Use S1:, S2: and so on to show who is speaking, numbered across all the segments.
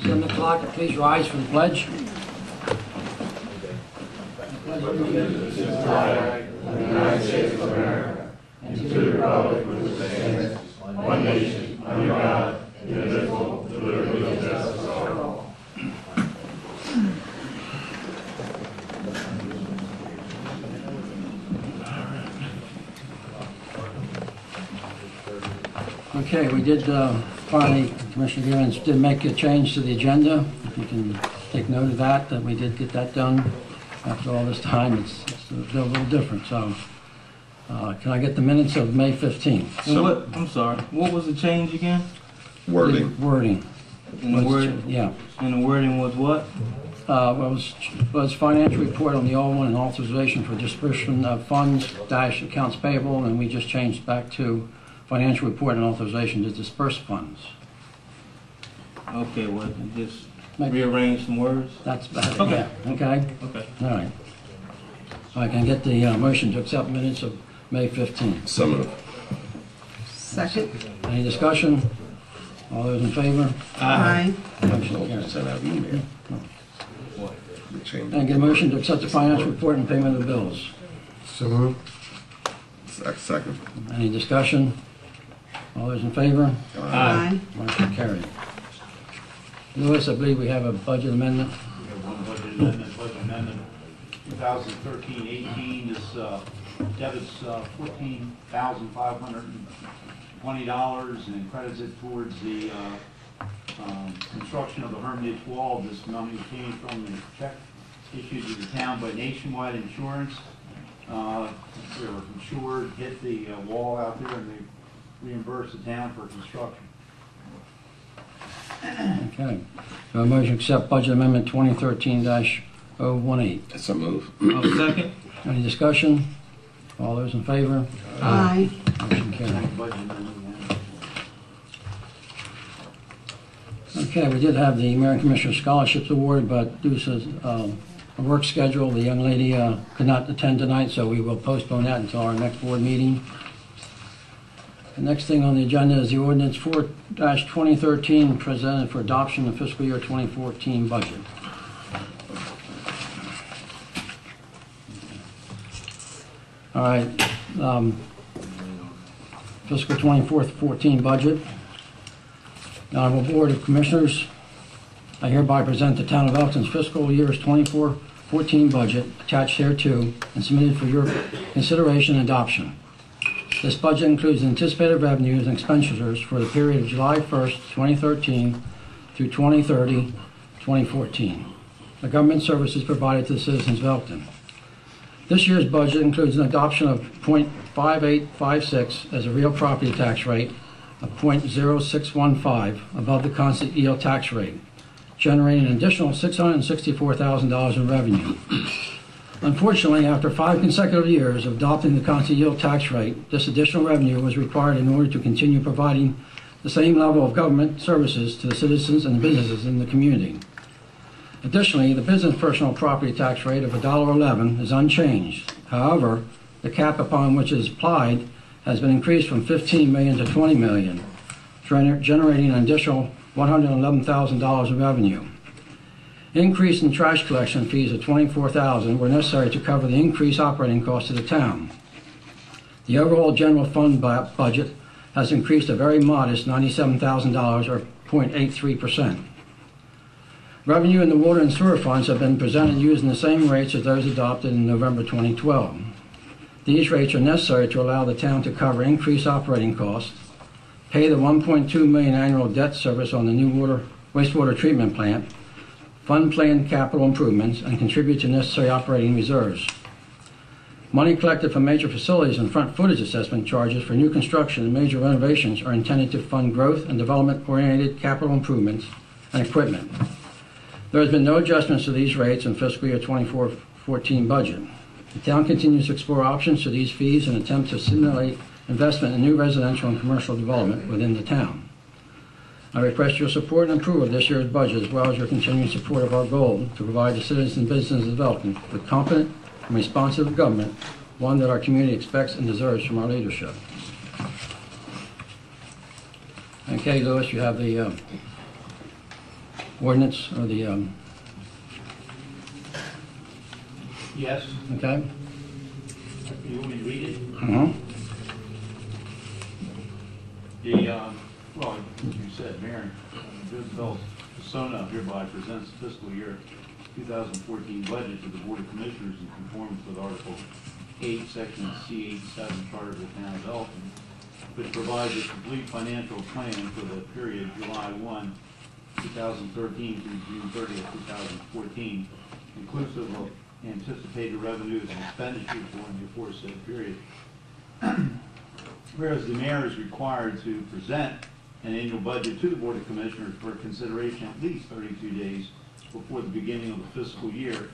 S1: 7 o'clock, please rise for the pledge.
S2: Allegiance to the flag of the United States of America and to the republic for which it stands, one nation, under God, indivisible, with liberty and justice for all.
S1: Okay, we did finally, Commissioner Gibbons did make a change to the agenda. If you can take note of that we did get that done. After all this time, it's a little different. So, can I get the minutes of May 15th?
S3: And what? I'm sorry. What was the change again?
S1: Wording. Wording.
S3: And the word?
S1: Yeah.
S3: And the wording was what?
S1: Was financial report on the old one and authorization for disbursement of funds dash accounts payable, and we just changed back to financial report and authorization to disperse funds.
S3: Okay, well, just rearrange some words.
S1: That's about it.
S3: Okay.
S1: Yeah. Okay.
S3: Okay.
S1: All right. I can get the motion to accept minutes of May 15th.
S2: So moved.
S4: Second.
S1: Any discussion? All those in favor?
S4: Aye.
S1: Motion carries.
S2: Send out email.
S1: And get a motion to accept the financial report and payment of the bills.
S2: So moved. Second.
S1: Any discussion? All those in favor?
S4: Aye.
S1: Motion carried. Lewis, I believe we have a budget amendment.
S5: We have one budget amendment, 2013-18. This debits $14,520 and credits it towards the construction of the Hermitage Wall. This money came from the check issued to the town by Nationwide Insurance. We were insured, hit the wall out there, and they reimbursed the town for construction.
S1: Okay. So a motion to accept budget amendment 2013-018.
S2: So moved.
S3: I'll second.
S1: Any discussion? All those in favor?
S4: Aye.
S1: Motion carried.
S5: Budget amendment.
S1: Okay, we did have the American Commissioner Scholarships Award, but due to a work schedule, the young lady could not attend tonight, so we will postpone that until our next board meeting. The next thing on the agenda is the ordinance 4-2013 presented for adoption of fiscal year 2014 budget. All right, fiscal 2014 budget. The Honorable Board of Commissioners, I hereby present the Town of Elkton's fiscal year's 2014 budget attached thereto and submitted for your consideration and adoption. This budget includes anticipated revenues and expenditures for the period of July 1st, 2013 through 2030-2014. The government services provided to the citizens of Elkton. This year's budget includes an adoption of .5856 as a real property tax rate of .0615 above the constant yield tax rate, generating an additional $664,000 in revenue. Unfortunately, after 5 consecutive years of adopting the constant yield tax rate, this additional revenue was required in order to continue providing the same level of government services to the citizens and the businesses in the community. Additionally, the business personal property tax rate of $1.11 is unchanged. However, the cap upon which it is applied has been increased from $15 million to $20 million, generating an additional $111,000 in revenue. Increase in trash collection fees of $24,000 were necessary to cover the increased operating costs of the town. The overall general fund budget has increased a very modest $97,000 or 0.83%. Revenue in the water and sewer funds have been presented using the same rates as those adopted in November 2012. These rates are necessary to allow the town to cover increased operating costs, pay the $1.2 million annual debt service on the new wastewater treatment plant, fund planned capital improvements, and contribute to necessary operating reserves. Money collected from major facilities and front footage assessment charges for new construction and major renovations are intended to fund growth and development-oriented capital improvements and equipment. There has been no adjustments to these rates in fiscal year 2014 budget. The town continues to explore options to these fees and attempt to stimulate investment in new residential and commercial development within the town. I request your support and approval of this year's budget, as well as your continued support of our goal to provide the citizens and businesses of Elkton with competent and responsive government, one that our community expects and deserves from our leadership. Okay, Louis, you have the ordinance or the,
S5: Yes,
S1: okay?
S5: you want me to read it?
S1: Uh-huh.
S5: Well, as you said, Mayor, Bill Persona hereby presents the fiscal year 2014 budget to the Board of Commissioners in conformance with Article 8, Section C87 Charter of the Town of Elkton, which provides a complete financial plan for the period July 1, 2013 through June 30, 2014, inclusive of anticipated revenues and expenditures during the aforesaid period. Whereas the mayor is required to present an annual budget to the Board of Commissioners for consideration at least 32 days before the beginning of the fiscal year,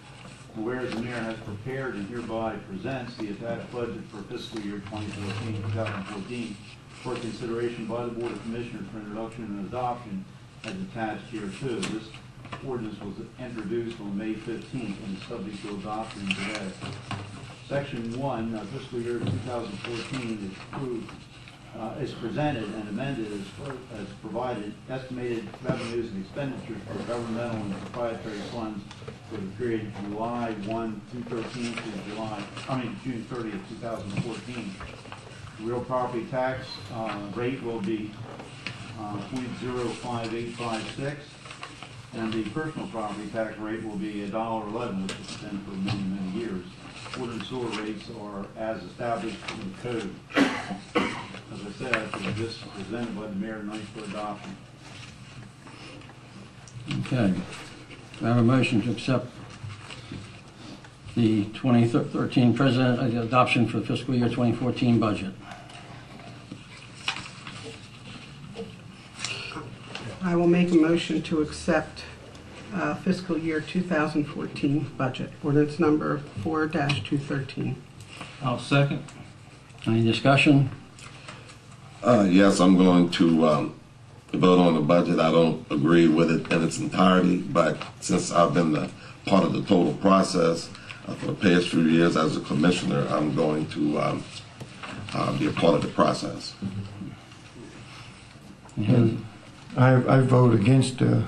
S5: and whereas the mayor has prepared and hereby presents the attached budget for fiscal year 2014 for consideration by the Board of Commissioners for introduction and adoption as attached here too. This ordinance was introduced on May 15th and is subject to adoption today. Section 1, fiscal year 2014 is approved, is presented and amended as provided estimated revenues and expenditures for governmental and proprietary funds for the period July 1 through 13 to June 30th, 2014. Real property tax rate will be 0.05856, and the personal property tax rate will be $1.11, which has been for many, many years. Water and sewer rates are as established in the code. As I said, this is presented by the mayor tonight for adoption.
S1: Okay. I have a motion to accept the 2013 president adoption for the fiscal year 2014 budget.
S4: I will make a motion to accept fiscal year 2014 budget, ordinance number 4-213.
S3: I'll second.
S1: Any discussion?
S2: Yes, I'm going to vote on the budget. I don't agree with it in its entirety, but since I've been the part of the total process for the past few years as a commissioner, I'm going to be a part of the process.
S1: And
S6: I vote against the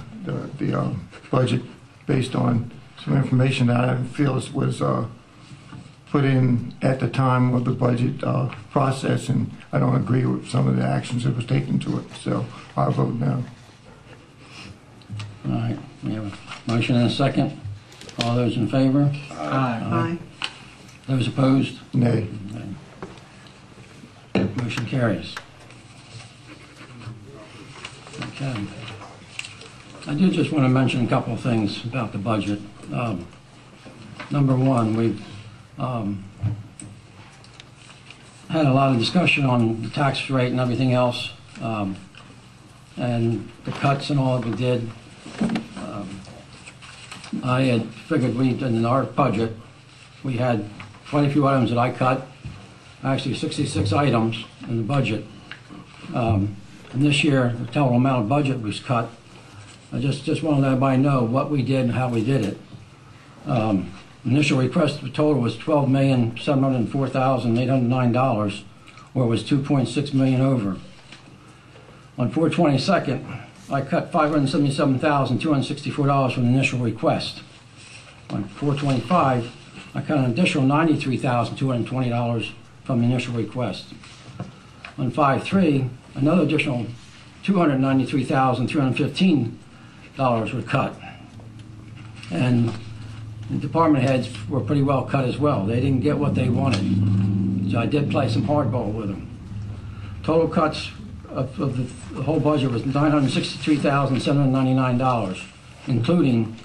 S6: budget based on some information that I feel was put in at the time of the budget process, and I don't agree with some of the actions that was taken to it. So I vote no.
S1: all right, we have a motion and a second. All those in favor?
S4: Aye.
S1: Those opposed?
S6: Nay.
S1: Motion carries. Okay. I do just want to mention a couple of things about the budget. Number one, we've had a lot of discussion on the tax rate and everything else, and the cuts and all that we did. I had figured in our budget, we had quite a few items that I cut, actually 66 items in the budget. And this year, the total amount of budget was cut. I just want to let everybody know what we did and how we did it. Initial request for total was $12,704,809, or it was $2.6 million over. On 4/22nd, I cut $577,264 from the initial request. On 4/25, I cut an additional $93,220 from the initial request. On 5/3, another additional $293,315 were cut. And the department heads were pretty well cut as well. They didn't get what they wanted. So I did play some hardball with them. Total cuts of the whole budget was $963,799, including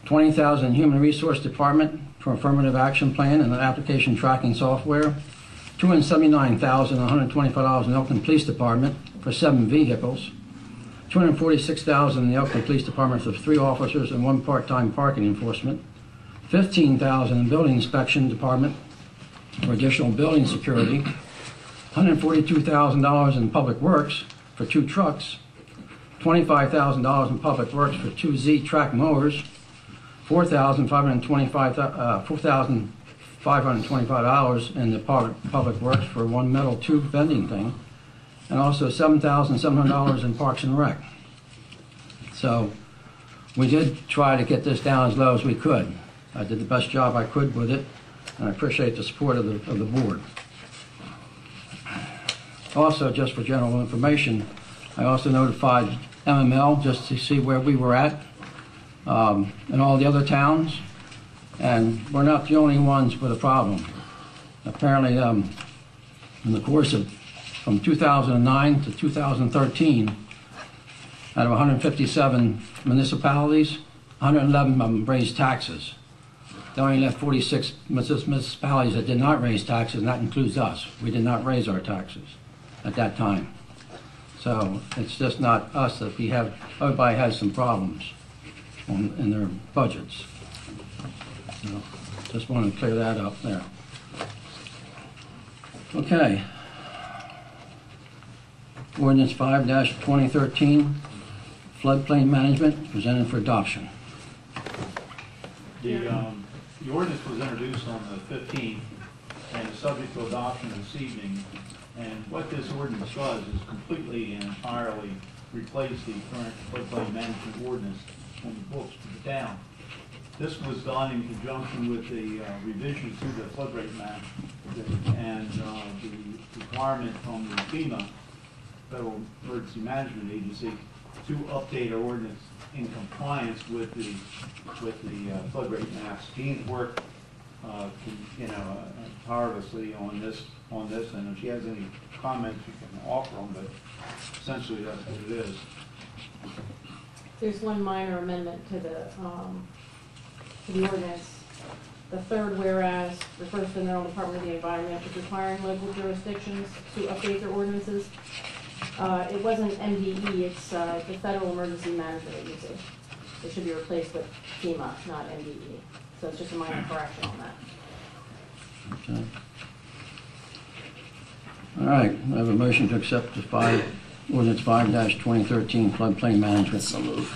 S1: $20,000 in Human Resource Department for affirmative action plan and application tracking software, $279,125 in Elkton Police Department for 7 vehicles, $246,000 in the Elkton Police Department for 3 officers and 1 part-time parking enforcement, $15,000 in Building Inspection Department for additional building security, $142,000 in Public Works for 2 trucks, $25,000 in Public Works for 2 Z-Track mowers, $4,525 in the Public Works for 1 metal tube vending thing, and also $7,700 in Parks and Rec. So we did try to get this down as low as we could. I did the best job I could with it, and I appreciate the support of the board. Also, just for general information, I also notified MML just to see where we were at in all the other towns, and we're not the only ones with a problem. Apparently, in the course of from 2009 to 2013, out of 157 municipalities, 111 of them raised taxes. They only left 46 municipalities that did not raise taxes, and that includes us. We did not raise our taxes at that time. So it's just not us that we have, everybody has some problems in their budgets. So just want to clear that up there. Okay. Ordinance 5-2013, floodplain management, presented for adoption.
S5: The ordinance was introduced on the 15th and is subject to adoption this evening. And what this ordinance does is completely and entirely replace the current floodplain management ordinance on the books for the town. This was done in conjunction with the revision to the flood rate map and the requirement from the FEMA, Federal Emergency Management Agency, to update our ordinance in compliance with the flood rate maps. Jean's worked, tirelessly on this, and if she has any comments, she can offer them. But essentially, that's what it is.
S7: There's one minor amendment to the ordinance. The third whereas refers to the Maryland Department of the Environment as requiring local jurisdictions to update their ordinances. It wasn't MDE, it's the Federal Emergency Management Agency. It should be replaced with FEMA, not MDE. So it's just a minor correction on that.
S1: Okay. All right, I have a motion to accept the ordinance 5-2013 floodplain management. So moved.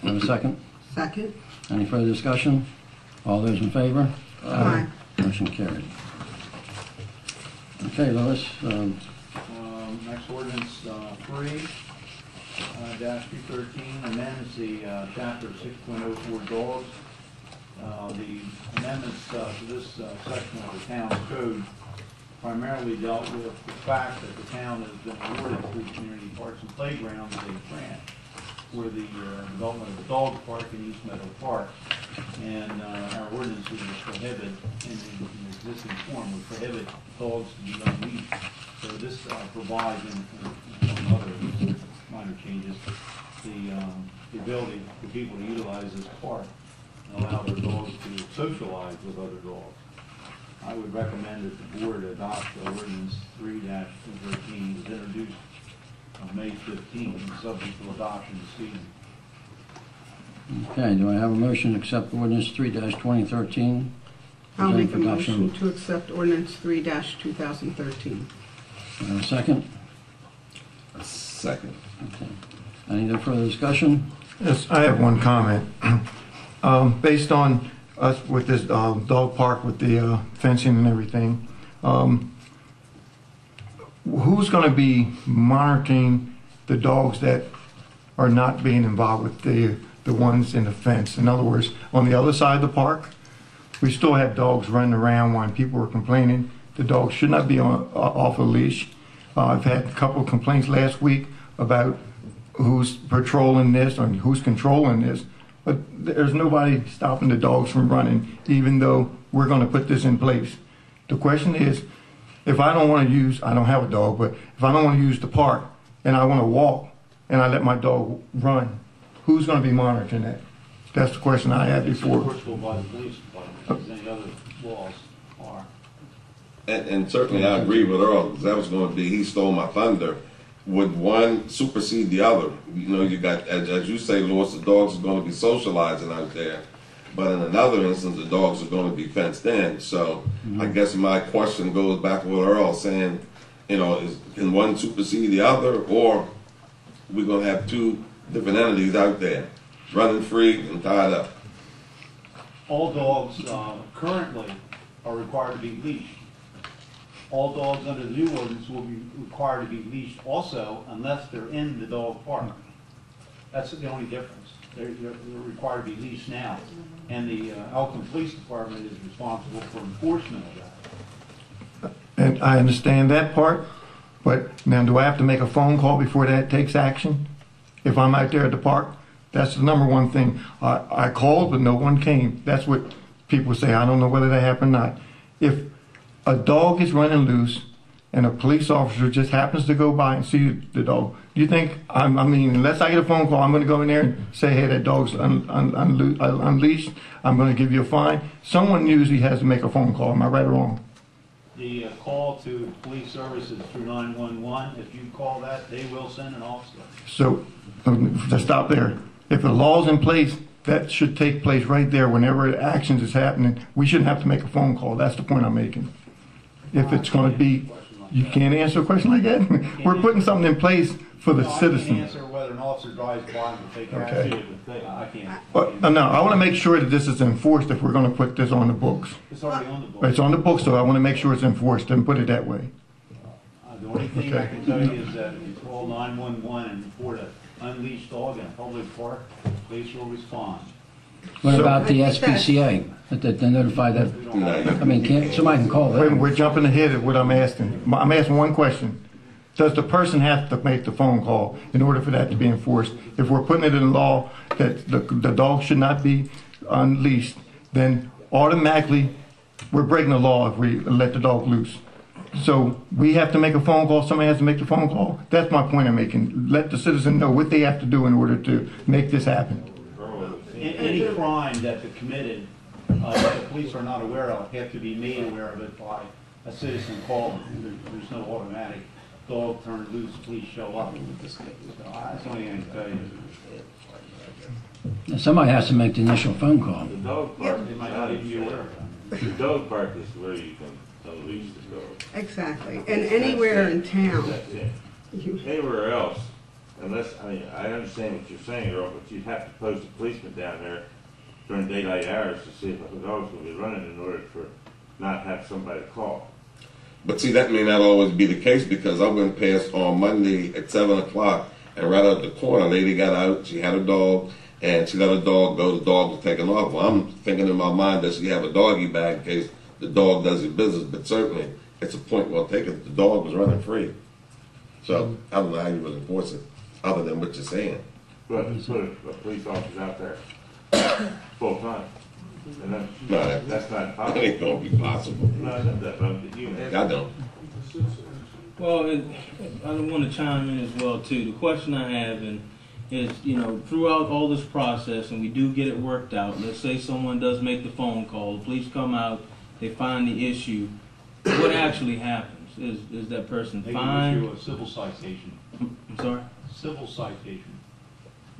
S1: Have a second?
S4: Second?
S1: Any further discussion? All those in favor?
S4: Aye.
S1: Motion carried. Okay, Lois.
S5: Next ordinance 3-213 amends the chapter 6.04 dogs. The amendments to this section of the town's code primarily dealt with the fact that the town has been awarded through Community Parks and Playgrounds a grant for the development of the dog park in East Meadow Park. And our ordinances would prohibit, in the existing form, would prohibit dogs to be unleashed. So this provides, and other minor changes, the ability for people to utilize this park and allow their dogs to socialize with other dogs. I would recommend that the board adopt ordinance 3-213 as introduced on May 15th, subject to adoption this evening.
S1: Okay, do I have a motion to accept ordinance 3-2013?
S4: I'll make a
S1: Presented for adoption.
S4: motion to accept ordinance 3-2013.
S1: Do I have a second?
S2: Second.
S1: Okay. Any further discussion?
S6: Yes, I have one comment. Based on us with this dog park with the fencing and everything, who's going to be monitoring the dogs that are not being involved with the ones in the fence? In other words, on the other side of the park, we still have dogs running around when people were complaining. The dogs should not be off a leash. I've had a couple of complaints last week about who's patrolling this or who's controlling this, but there's nobody stopping the dogs from running, even though we're going to put this in place. The question is, if I don't want to use, I don't have a dog, but if I don't want to use the park and I want to walk and I let my dog run, who's going to be monitoring that? That's the question I had before.
S5: Enforceable by the police department, as any other laws are.
S2: And certainly I agree with Earl, because that was going to be, he stole my thunder. Would one supersede the other? You know, you got, as you say, Louis, the dogs are going to be socializing out there. But in another instance, the dogs are going to be fenced in. So I guess my question goes back to what Earl saying, you know, can one supersede the other, or we're going to have two different entities out there running free and tied up?
S5: All dogs currently are required to be leashed. all dogs under the new ordinance will be required to be leashed also unless they're in the dog park. That's the only difference. They're required to be leashed now. And the Elkton Police Department is responsible for enforcement of that.
S6: And I understand that part, but now do I have to make a phone call before that takes action? If I'm out there at the park? That's the number one thing. I called, but no one came. That's what people say. I don't know whether that happened or not. If a dog is running loose and a police officer just happens to go by and see the dog, do you think, I mean, unless I get a phone call, I'm going to go in there and say, hey, that dog's unleashed, I'm going to give you a fine? Someone usually has to make a phone call. Am I right or wrong?
S5: The call to police services through 911, if you call that, they will send an officer.
S6: So, to stop there, if the law's in place, that should take place right there whenever actions is happening. We shouldn't have to make a phone call. That's the point I'm making. If it's going to be, you can't answer a question like that? We're putting something in place for the
S5: No, I
S6: citizens.
S5: can't answer whether an officer drives by and take
S6: Okay.
S5: action. I can't.
S6: No, I want to make sure that this is enforced if we're going to put this on the books.
S5: It's already on the book.
S6: It's on the books, so I want to make sure it's enforced and put it that way.
S5: The only thing I
S6: Okay.
S5: can tell you is that if you call 911 and report an unleashed dog in a public park, police will respond.
S1: What
S6: So-
S1: about the SPCA? That they notify that,
S5: We don't have
S1: I mean, somebody can call
S6: Wait,
S1: them.
S6: we're jumping ahead of what I'm asking. I'm asking one question. Does the person have to make the phone call in order for that to be enforced? If we're putting it in law that the dog should not be unleashed, then automatically we're breaking the law if we let the dog loose. So we have to make a phone call, somebody has to make the phone call? That's my point I'm making. Let the citizen know what they have to do in order to make this happen.
S5: Any crime that they're committed, that the police are not aware of, have to be made aware of it by a citizen call. There's no automatic dog turned loose, police show up. So that's the only thing I can tell you.
S1: Somebody has to make the initial phone call.
S2: The dog park
S5: They
S2: is
S5: might
S2: not
S5: not even be aware of it.
S2: The dog park is where you can unleash the dog.
S4: Exactly. And anywhere in town,
S2: That's it. Anywhere else, unless, I mean, I understand what you're saying, Earl, but you'd have to post a policeman down there during daylight hours to see if the dog's gonna be running in order for not have somebody call.
S8: But see, that may not always be the case because I went past on Monday at 7 o'clock and right out the corner, a lady got out, she had a dog, and she let her dog go, the dog was taken off. Well, I'm thinking in my mind that she have a doggy bag in case the dog does his business, but certainly it's a point well taken. The dog was running free. So I don't know how you would enforce it other than what you're saying.
S2: But put a police officer out there full time. And
S8: No,
S2: that's not
S8: that
S2: possible.
S8: ain't gonna be possible.
S2: No, you
S8: I don't.
S3: Well, I don't want to chime in as well too. The question I have is, you know, throughout all this process, and we do get it worked out. Let's say someone does make the phone call, the police come out, they find the issue. What actually happens? Is that person
S5: They can
S3: fined?
S5: issue a civil citation.
S3: I'm sorry.
S5: Civil citation.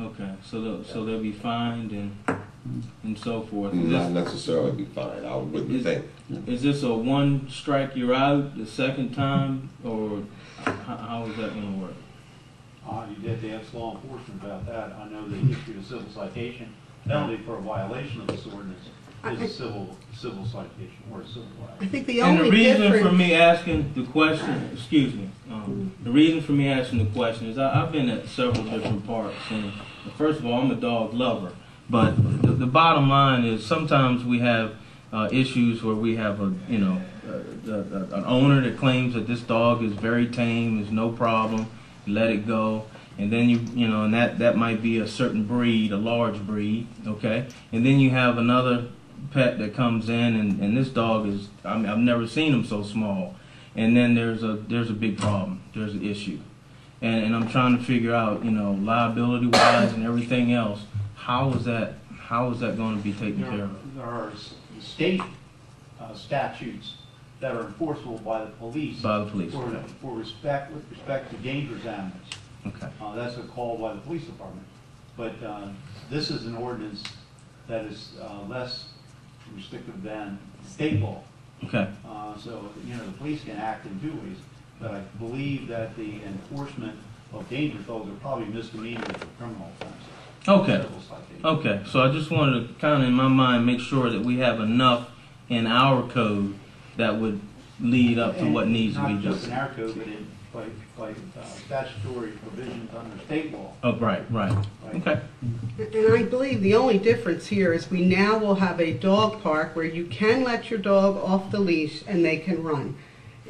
S3: Okay, so they'll be fined and so forth.
S8: Not necessarily be fine. I wouldn't think.
S3: Is this a one strike you're out the second time, or how is that going to work?
S5: You'd have to ask law enforcement about that. I know they issued a civil citation. Penalty for a violation of this ordinance is a civil citation or a civil
S4: I
S5: violation.
S4: think the
S3: And
S4: only
S3: the reason for
S4: difference,
S3: me asking the question, excuse me, the reason for me asking the question is I've been at several different parks, and first of all, I'm a dog lover, but the bottom line is sometimes we have issues where we have an owner that claims that this dog is very tame, there's no problem, let it go. And then and that might be a certain breed, a large breed, okay? And then you have another pet that comes in, and this dog is, I've never seen him so small. And then there's a big problem, there's an issue. And I'm trying to figure out, liability-wise and everything else, how is that going to be taken care of?
S5: There are state statutes that are enforceable by the police.
S3: By the police.
S5: With respect to dangerous animals.
S3: Okay.
S5: That's a call by the police department. But this is an ordinance that is less restrictive than state law.
S3: Okay.
S5: So, the police can act in two ways. But I believe that the enforcement of dangerous dogs are probably misdemeanors or criminal offenses.
S3: Okay.
S5: Civil citation.
S3: Okay, so I just wanted to kind of, in my mind, make sure that we have enough in our code that would lead up to what needs to be
S5: Not just in
S3: done.
S5: our code, but in, like statutory provisions under state law.
S3: Oh, right. Okay.
S4: And I believe the only difference here is we now will have a dog park where you can let your dog off the leash and they can run.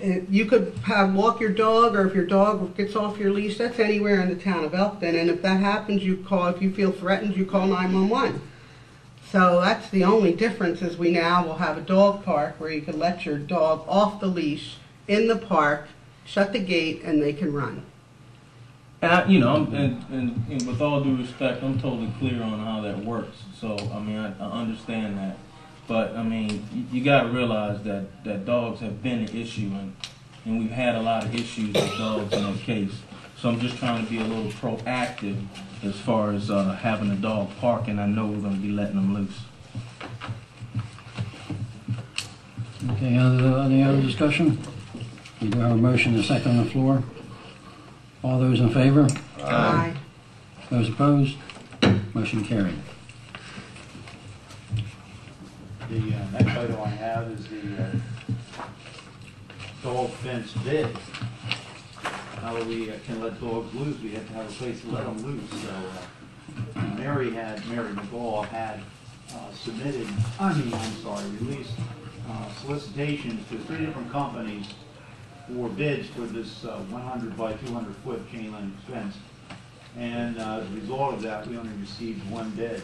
S4: You could walk your dog, or if your dog gets off your leash, that's anywhere in the town of Elkton. And if that happens, if you feel threatened, you call 911. So that's the only difference, is we now will have a dog park where you can let your dog off the leash in the park, shut the gate, and they can run.
S3: And and with all due respect, I'm totally clear on how that works. So I mean, I understand that, but I mean, you got to realize that dogs have been an issue, and we've had a lot of issues with dogs in that case. So I'm just trying to be a little proactive as far as having a dog park, and I know we're going to be letting them loose.
S1: Okay, any other discussion? We do have a motion and a second on the floor. All those in favor?
S4: Aye.
S1: Those opposed? Motion carried.
S5: The next item I have is the dog fence bid. Now that we can let dogs loose, we have to have a place to let them loose. So Mary McGaw had released solicitations to 3 different companies for bids for this 100 by 200 foot chain link fence. And as a result of that, we only received 1 bid.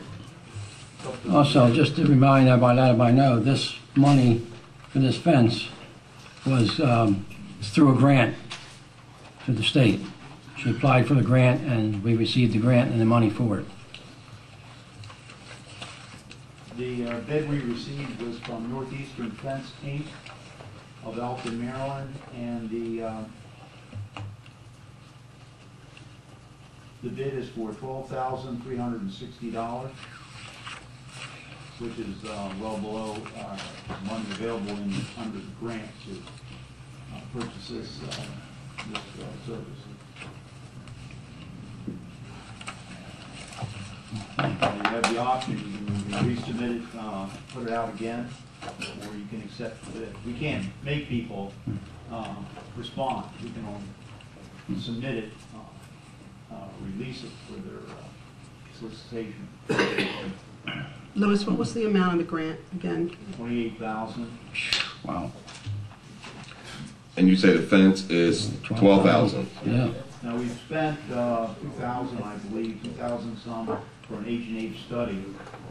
S1: Also, just to remind everybody, let everybody know, this money for this fence was through a grant to the state. She applied for the grant, and we received the grant and the money for it.
S5: The bid we received was from Northeastern Fence Inc. of Elkton, Maryland, and the bid is for $12,360, which is well below money available under the grant to purchase this service. You have the option, you can resubmit it, put it out again, or you can accept the bid. We can't make people respond. We can only submit it, release it for their solicitation.
S4: Louis, what was the amount of the grant again?
S5: $28,000.
S1: Wow.
S8: And you say the fence is 12,000.
S1: Yeah.
S5: Now, we've spent 2,000, I believe, 2,000 some for an H&H study.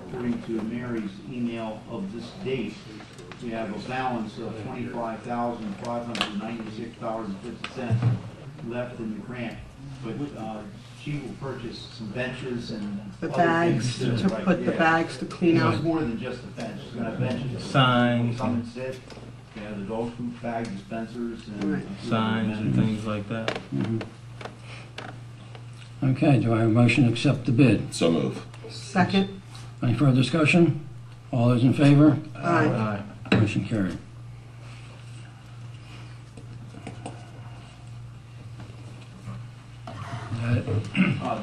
S5: According to Mary's email of this date, we have a balance of $25,596.50 left in the grant. But she will purchase some benches and
S4: The
S5: other
S4: bags,
S5: things
S4: to
S5: right,
S4: put the
S5: yeah.
S4: bags to clean
S5: It's
S4: out.
S5: more than just a bench. She's going to have benches.
S3: Signs.
S5: Come and sit. Yeah, the dog food bag dispensers and
S4: Right.
S3: Signs and things like that.
S1: Okay, do I have a motion to accept the bid?
S8: So move.
S4: Second?
S1: Any further discussion? All those in favor?
S4: Aye.
S1: Motion carried.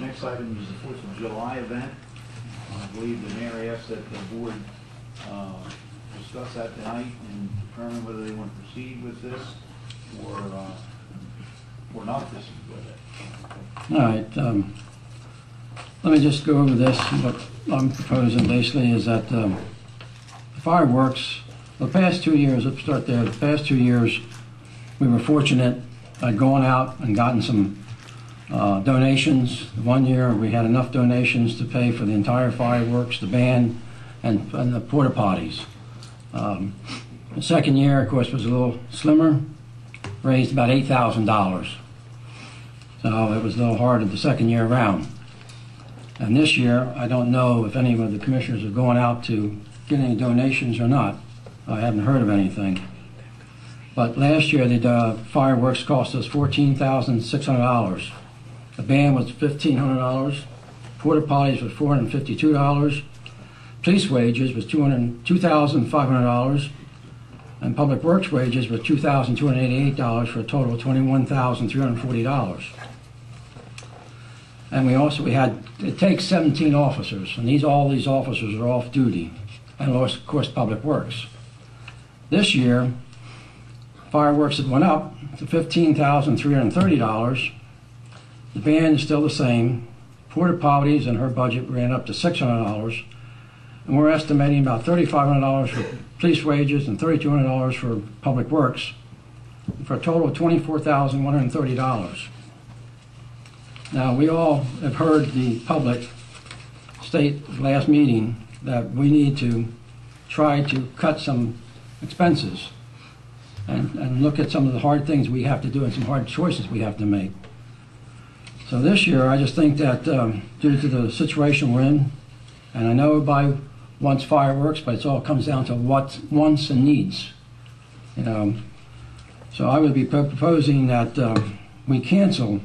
S5: Next item is the 4th of July event. I believe the mayor asked that the board discuss that tonight and determine whether they want to proceed with this or not proceed with it.
S1: All right, let me just go over this. What I'm proposing basically is that the fireworks, the past 2 years, let's start there. The past 2 years, we were fortunate at going out and gotten some donations. 1 year, we had enough donations to pay for the entire fireworks, the band, and the porta potties. The second year, of course, was a little slimmer, raised about $8,000. So it was a little harder the second year around. And this year, I don't know if any of the commissioners are going out to get any donations or not. I haven't heard of anything. But last year, the fireworks cost us $14,600. The band was $1,500. Porta potties was $452. Police wages was $2,500. And public works wages was $2,288 for a total of $21,340. And we had, it takes 17 officers, and all these officers are off duty, and of course Public Works. This year, Fireworks had went up to $15,330. The band is still the same. Porta potties and her budget ran up to $600. And we're estimating about $3,500 for police wages and $3,200 for public works, for a total of $24,130. Now, we all have heard the public state last meeting that we need to try to cut some expenses and look at some of the hard things we have to do and some hard choices we have to make. So this year, I just think that due to the situation we're in, and I know everybody wants fireworks, but it all comes down to what wants and needs. You know, so I would be proposing that we cancel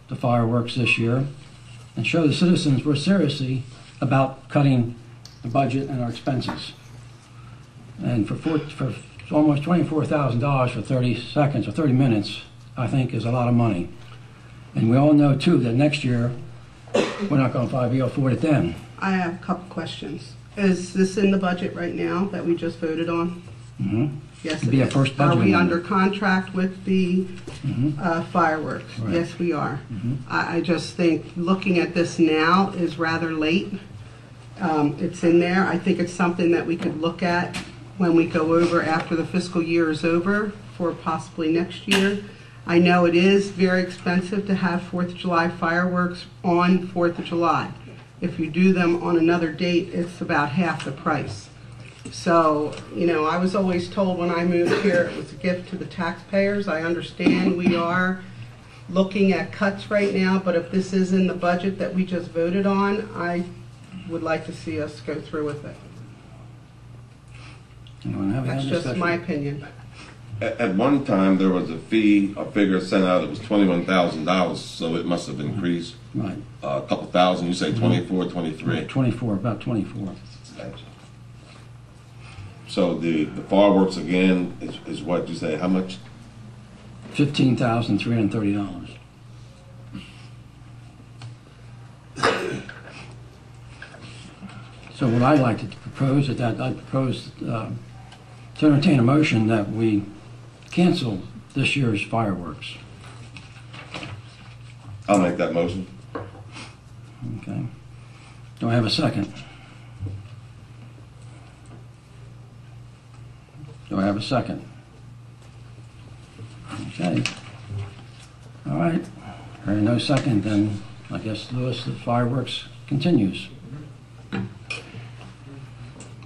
S1: the fireworks this year and show the citizens we're seriously about cutting the budget and our expenses. And for almost $24,000 for 30 seconds or 30 minutes, I think is a lot of money. And we all know too that next year we're not going to be able to afford it then.
S4: I have a couple questions. Is this in the budget right now that we just voted on?
S1: Mm-hmm.
S4: Yes,
S1: It'd
S4: it
S1: be a
S4: is.
S1: first budget
S4: Are we
S1: amendment.
S4: under contract with the fireworks?
S1: Right.
S4: Yes, we are.
S1: Mhm.
S4: I just think looking at this now is rather late. It's in there. I think it's something that we could look at when we go over after the fiscal year is over for possibly next year. I know it is very expensive to have 4th of July fireworks on 4th of July. If you do them on another date, it's about half the price. So, you know, I was always told when I moved here it was a gift to the taxpayers. I understand we are looking at cuts right now, but if this is in the budget that we just voted on, I would like to see us go through with it.
S1: You wanna have
S4: That's
S1: that
S4: just
S1: discussion?
S4: my opinion.
S8: At one time, there was a figure sent out, it was $21,000, so it must have increased
S1: Right.
S8: a couple thousand. You say 24, 23.
S1: 24, about 24.
S8: So the fireworks again is what you say, how much?
S1: $15,330. So what I'd like to propose is that I propose to entertain a motion that we cancel this year's fireworks.
S8: I'll make that motion.
S1: Okay. Do I have a second? Do I have a second? Okay. All right. Hearing no second, then I guess, Louis, the fireworks continues.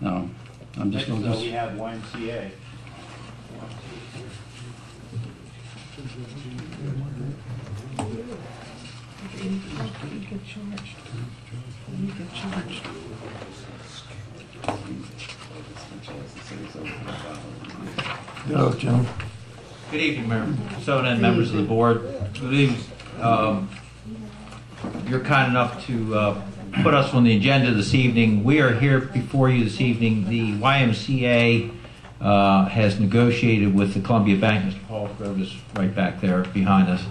S1: No, I'm just going
S5: So we
S1: to...
S5: have YMCA.
S6: Hello, Jim.
S9: Good evening, Mayor Soda and members of the board. Good evening. You're kind enough to put us on the agenda this evening. We are here before you this evening. The YMCA has negotiated with the Columbia Bank, Mr. Paul Grove is right back there behind us,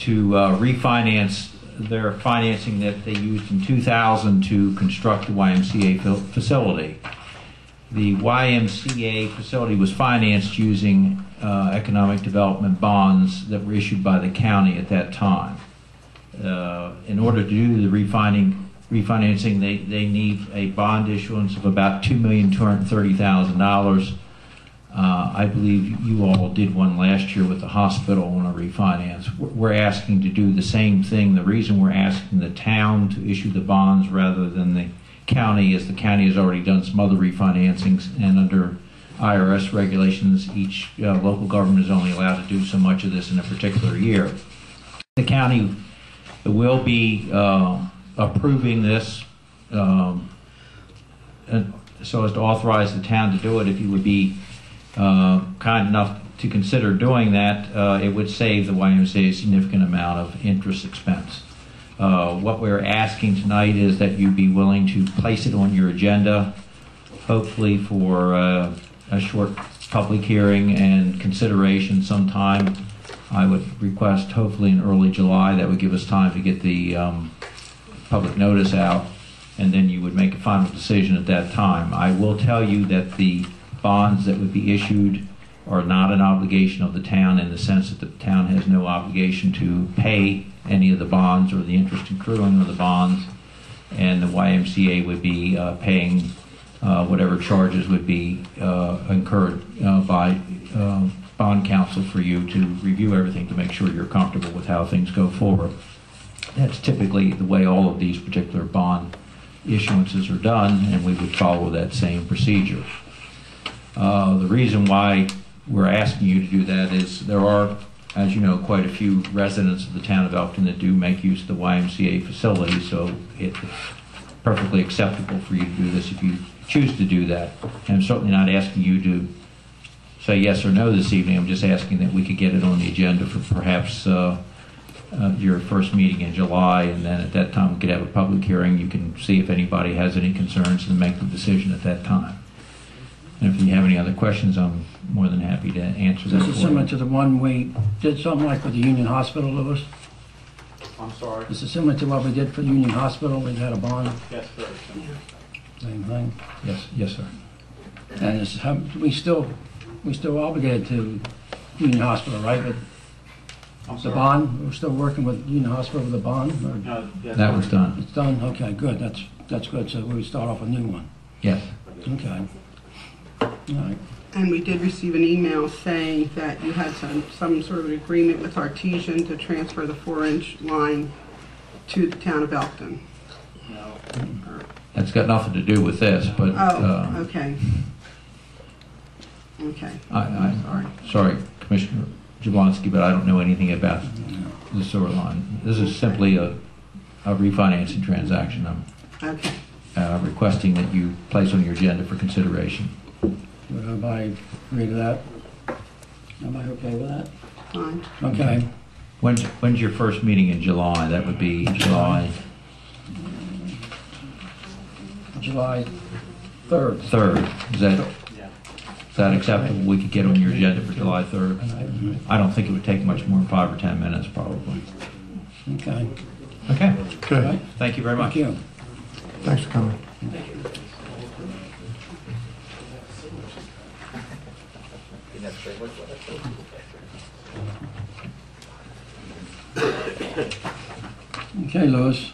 S9: to refinance their financing that they used in 2000 to construct the YMCA facility. The YMCA facility was financed using economic development bonds that were issued by the county at that time. In order to do the refinancing, they need a bond issuance of about $2,230,000. I believe you all did one last year with the hospital on a refinance. We're asking to do the same thing. The reason we're asking the town to issue the bonds rather than the county is the county has already done some other refinancings, and under IRS regulations, each local government is only allowed to do so much of this in a particular year. The county will be approving this so as to authorize the town to do it. If you would be kind enough to consider doing that, it would save the YMCA a significant amount of interest expense. What we're asking tonight is that you be willing to place it on your agenda, hopefully for a short public hearing and consideration sometime. I would request hopefully in early July. That would give us time to get the public notice out, and then you would make a final decision at that time. I will tell you that the bonds that would be issued are not an obligation of the town, in the sense that the town has no obligation to pay any of the bonds or the interest accruing of the bonds, and the YMCA would be paying whatever charges would be incurred by bond counsel for you to review everything to make sure you're comfortable with how things go forward. That's typically the way all of these particular bond issuances are done, and we would follow that same procedure. The reason why we're asking you to do that is there are, as you know, quite a few residents of the town of Elkton that do make use of the YMCA facility, so it's perfectly acceptable for you to do this if you choose to do that. And I'm certainly not asking you to say yes or no this evening. I'm just asking that we could get it on the agenda for perhaps your first meeting in July, and then at that time we could have a public hearing. You can see if anybody has any concerns and make the decision at that time. And if you have any other questions, I'm more than happy to answer them.
S1: This is similar to the one we did something like with the Union Hospital, Lewis.
S5: I'm sorry.
S1: This is similar to what we did for the Union Hospital. We had a bond,
S5: Yes, sir.
S1: same thing.
S9: Yes, sir.
S1: And it's, we still obligated to Union Hospital, right? But
S5: I'm
S1: the
S5: sorry.
S1: bond, we're still working with Union Hospital with the bond? Or
S5: No, yes,
S9: That
S5: sir.
S9: was done.
S1: it's done? Okay, good. That's good. So we start off a new one.
S9: Yes.
S1: Okay. All right.
S4: And we did receive an email saying that you had some sort of an agreement with Artesian to transfer the 4-inch line to the town of Elkton.
S5: No.
S9: That's got nothing to do with this, but
S4: Oh, okay. Okay.
S9: sorry, Commissioner Jablonski, but I don't know anything about the sewer line. This is simply a refinancing transaction.
S4: Okay.
S9: I'm requesting that you place on your agenda for consideration.
S1: Would everybody agree to that? Everybody okay with that?
S4: Fine.
S1: Okay.
S9: When's your first meeting in July? That would be July
S1: July 3rd.
S9: 3rd. Is
S5: Yeah.
S9: that acceptable? We could get on your agenda for July 3rd. I don't think it would take much more than 5 or 10 minutes, probably.
S1: Okay.
S9: Okay.
S6: Okay,
S9: Thank you very much.
S1: Thank you.
S6: thanks for coming.
S1: Okay, Lewis.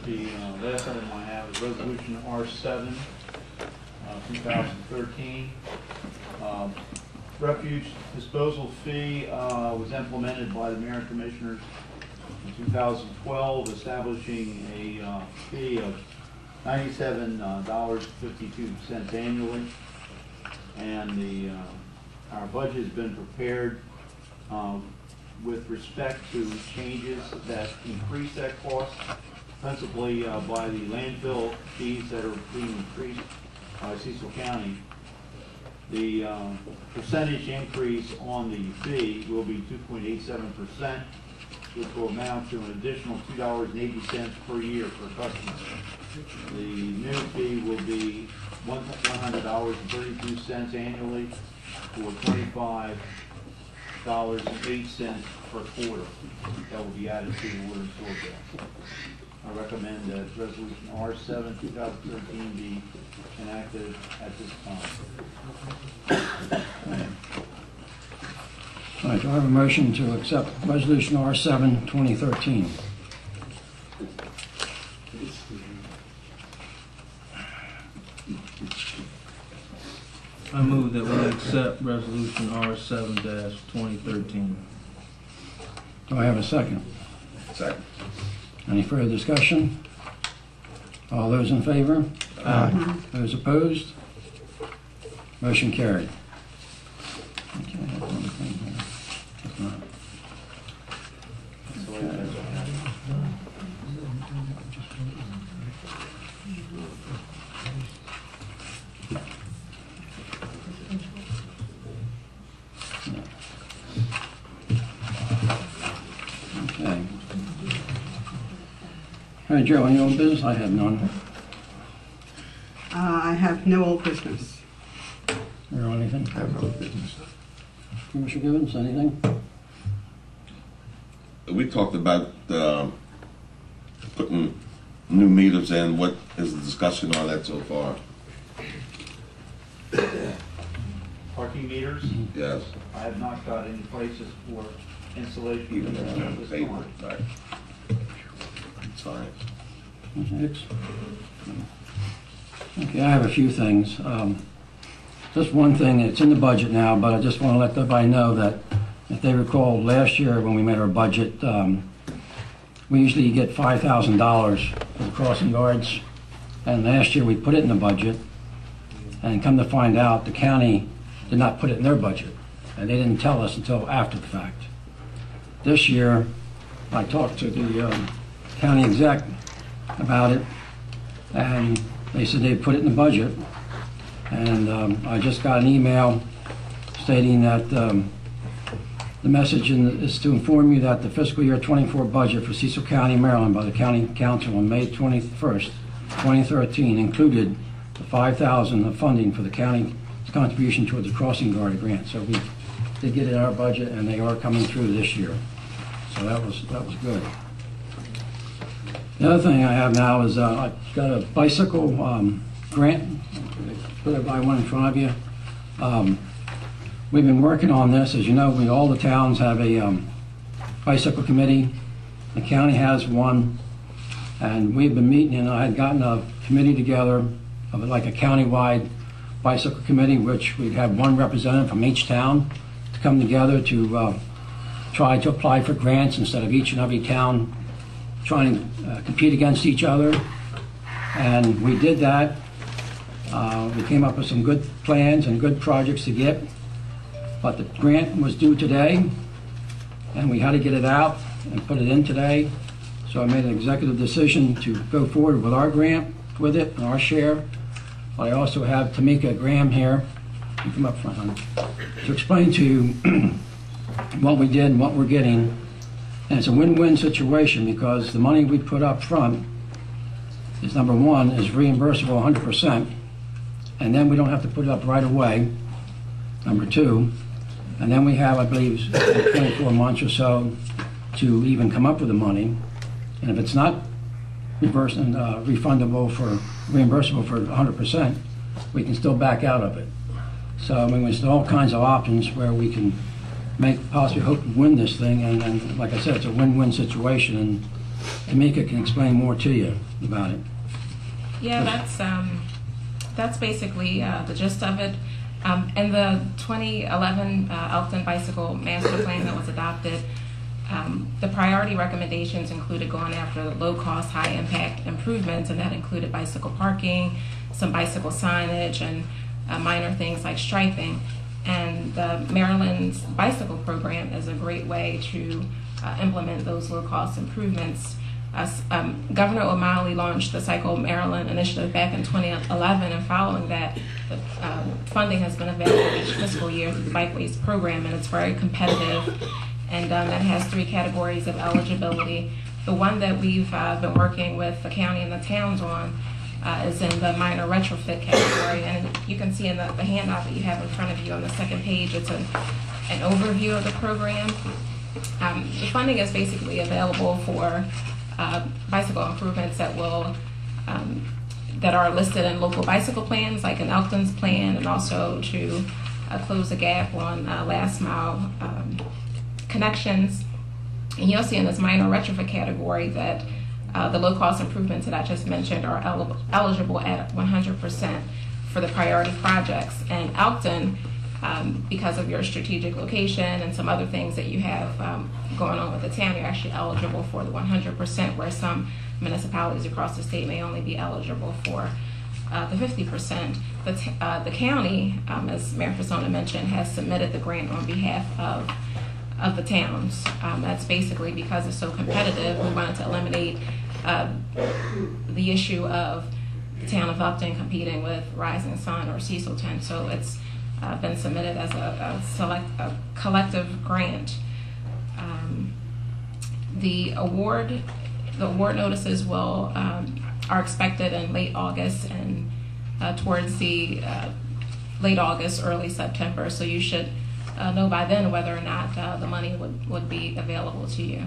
S5: The last item I have is Resolution R7, 2013. Refuge disposal fee was implemented by the Mayor and Commissioners in 2012, establishing a fee of $97.52 annually. And our budget has been prepared with respect to changes that increase that cost, principally by the landfill fees that are being increased by Cecil County. The percentage increase on the fee will be 2.87%, which will amount to an additional $2.80 per year per customer. The new fee will be $100.32 annually, for $25.08 per quarter. That will be added to the water and sewer bill. I recommend that Resolution R7, 2013 be enacted at this time.
S1: All right, do I have a motion to accept Resolution R7, 2013?
S3: I move that we accept Resolution R7-2013.
S1: Do I have a second?
S8: Second.
S1: Any further discussion? All those in favor?
S6: Aye.
S1: Those opposed? Motion carried. Okay, I have one thing here. If not,
S5: That's the way it is.
S1: okay. All right, Joe, any old business? I have none.
S4: I have no old business.
S1: Or anything?
S6: I have no business.
S1: Commissioner Givens, anything?
S8: We talked about putting new meters in. What is the discussion on that so far?
S5: Parking meters,
S8: Yes.
S5: I have not got any prices for installation.
S8: Even
S5: at
S8: on
S5: this
S8: paper,
S5: time.
S8: right. Sorry.
S1: Hicks? Okay, I have a few things. Just one thing, it's in the budget now, but I just want to let everybody know that if they recall, last year when we made our budget, we usually get $5,000 for the crossing guards. And last year we put it in the budget, and come to find out, the county did not put it in their budget. And they didn't tell us until after the fact. This year, I talked to the county exec about it, and they said they'd put it in the budget. And I just got an email stating that the message is to inform you that the fiscal year 24 budget for Cecil County, Maryland by the County Council on May 21st, 2013 included the $5,000 of funding for the county's contribution towards the crossing guard grant. So we did get it in our budget, and they are coming through this year. So that was good. The other thing I have now is I got a bicycle grant. Put everybody one in front of you. We've been working on this. As you know, all the towns have a bicycle committee. The county has one. And we've been meeting, and I had gotten a committee together of like a countywide bicycle committee, which we'd have one representative from each town to come together to try to apply for grants instead of each and every town trying to compete against each other. And we did that. We came up with some good plans and good projects to get, but the grant was due today, and we had to get it out and put it in today. So I made an executive decision to go forward with our grant, with it, and our share. But I also have Tamika Graham here, you come up front, honey, to explain to you what we did and what we're getting. And it's a win-win situation because the money we put up front is, number one, is reimbursable 100%, and then we don't have to put it up right away, number two, and then we have, I believe, 24 months or so to even come up with the money. And if it's not reimbursable for 100%, we can still back out of it. So I mean, there's all kinds of options where we can possibly hope to win this thing, and like I said, it's a win-win situation, and Tamika can explain more to you about it.
S10: Yeah, that's basically the gist of it. In the 2011 Elkton Bicycle Master Plan that was adopted, the priority recommendations included going after the low-cost, high-impact improvements, and that included bicycle parking, some bicycle signage, and minor things like striping. And Maryland's bicycle program is a great way to implement those low-cost improvements. Governor O'Malley launched the Cycle Maryland initiative back in 2011, and following that, the funding has been available each fiscal year through the Bikeways program, and it's very competitive. And that has 3 categories of eligibility. The one that we've been working with the county and the towns on is in the minor retrofit category. And you can see in the handout that you have in front of you on the second page, it's an overview of the program. The funding is basically available for bicycle improvements that are listed in local bicycle plans, like in Elkton's plan, and also to close the gap on last mile connections. And you'll see in this minor retrofit category that the low-cost improvements that I just mentioned are eligible at 100% for the priority projects. And Elkton, because of your strategic location and some other things that you have going on with the town, you're actually eligible for the 100%, where some municipalities across the state may only be eligible for the 50%. The county, as Mayor Fasona mentioned, has submitted the grant on behalf of the towns. That's basically because it's so competitive. We wanted to eliminate the issue of the town of Elkton competing with Rising Sun or Cecilton. So it's been submitted as a collective grant. The award notices are expected in late August and towards the late August, early September. So you should know by then whether or not the money would be available to you.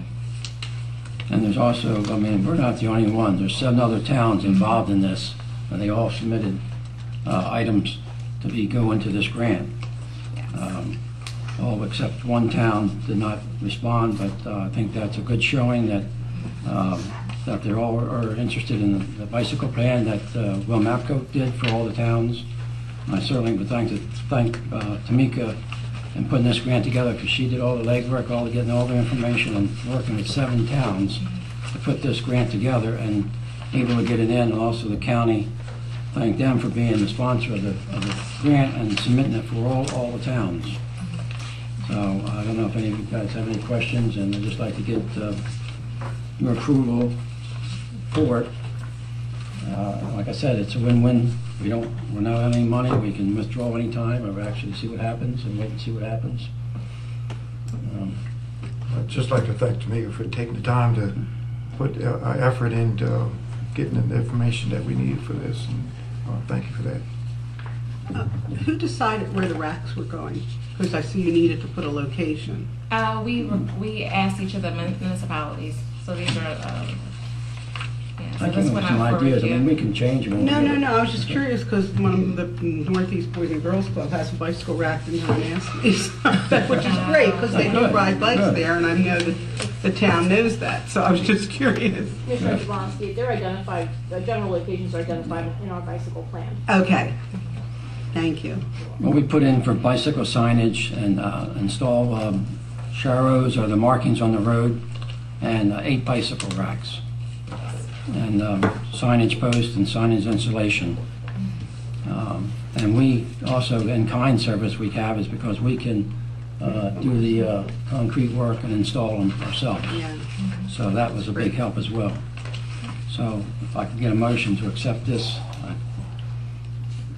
S1: And there's also, I mean, we're not the only one. There's 7 other towns involved in this, and they all submitted items to go into this grant. All except one town did not respond, but I think that's a good showing that that they all are interested in the bicycle plan that Will Mapco did for all the towns. I certainly would thank Tamika in putting this grant together, because she did all the legwork, getting all the information, and working with 7 towns to put this grant together and able to get it in. And also the county, thank them for being the sponsor of the grant and submitting it for all the towns. So I don't know if any of you guys have any questions, and I'd just like to get your approval for it. Like I said, it's a win-win. We're not having any money. We can withdraw any time, or actually see what happens and wait and see what happens.
S6: I'd just like to thank Tamika for taking the time to put effort into getting the information that we needed for this, and thank you for that.
S4: Who decided where the racks were going? Because I see you needed to put a location.
S10: We asked each of the municipalities, so these are,
S1: I came up with some ideas. I mean, we can change them.
S4: No. I was just curious because one of the Northeast Boys and Girls Club has a bicycle rack in there and asked me, which is great because they do ride bikes there, and I know that the town knows that. So I was just curious.
S7: Mr. Jablonski, they're identified, the general locations are identified in our bicycle plan.
S4: Okay. Thank you.
S1: Well, we put in for bicycle signage and install sharrows or the markings on the road, and 8 bicycle racks, and signage posts and signage installation. And we also, in-kind service we have, is because we can do the concrete work and install them ourselves.
S4: Yeah.
S1: So that was a big help as well. So if I could get a motion to accept this,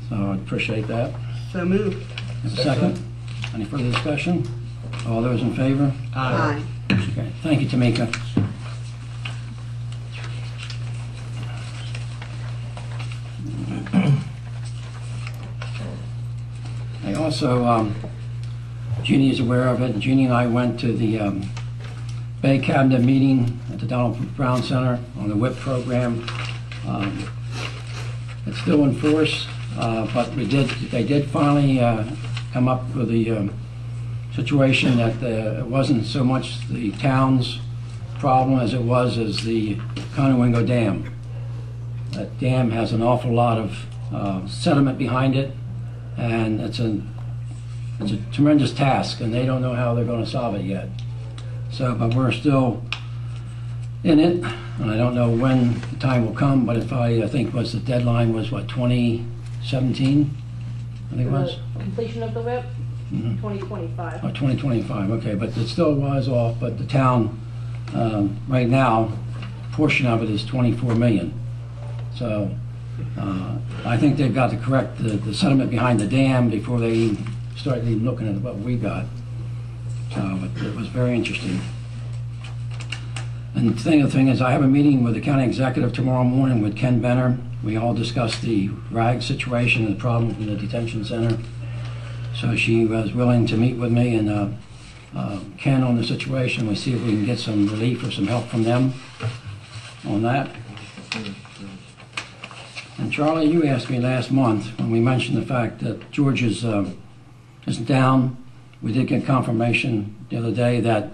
S1: so I'd appreciate that.
S4: So moved.
S1: Have a second? Any further discussion? All those in favor?
S4: Aye.
S1: Okay, thank you, Tamika. I also, Jeannie is aware of it. Jeannie and I went to the Bay Cabinet meeting at the Donald Brown Center on the WHIP program. It's still in force, but they did finally come up with the situation that it wasn't so much the town's problem as it was the Conowingo Dam. That dam has an awful lot of sediment behind it, and it's a tremendous task, and they don't know how they're going to solve it yet. So, but we're still in it, and I don't know when the time will come, but I think the deadline was, what, 2017? I think it was.
S7: Completion of the WIP, 2025.
S1: Oh, 2025, okay, but it still was off, but the town, right now, portion of it is 24 million. So, I think they've got to correct the sediment behind the dam before they even start looking at what we got. So, but it was very interesting. And the thing is, I have a meeting with the county executive tomorrow morning with Ken Benner. We all discussed the RAG situation and the problem in the detention center. So she was willing to meet with me and Ken on the situation. We see if we can get some relief or some help from them on that. And Charlie, you asked me last month when we mentioned the fact that George is down. We did get confirmation the other day that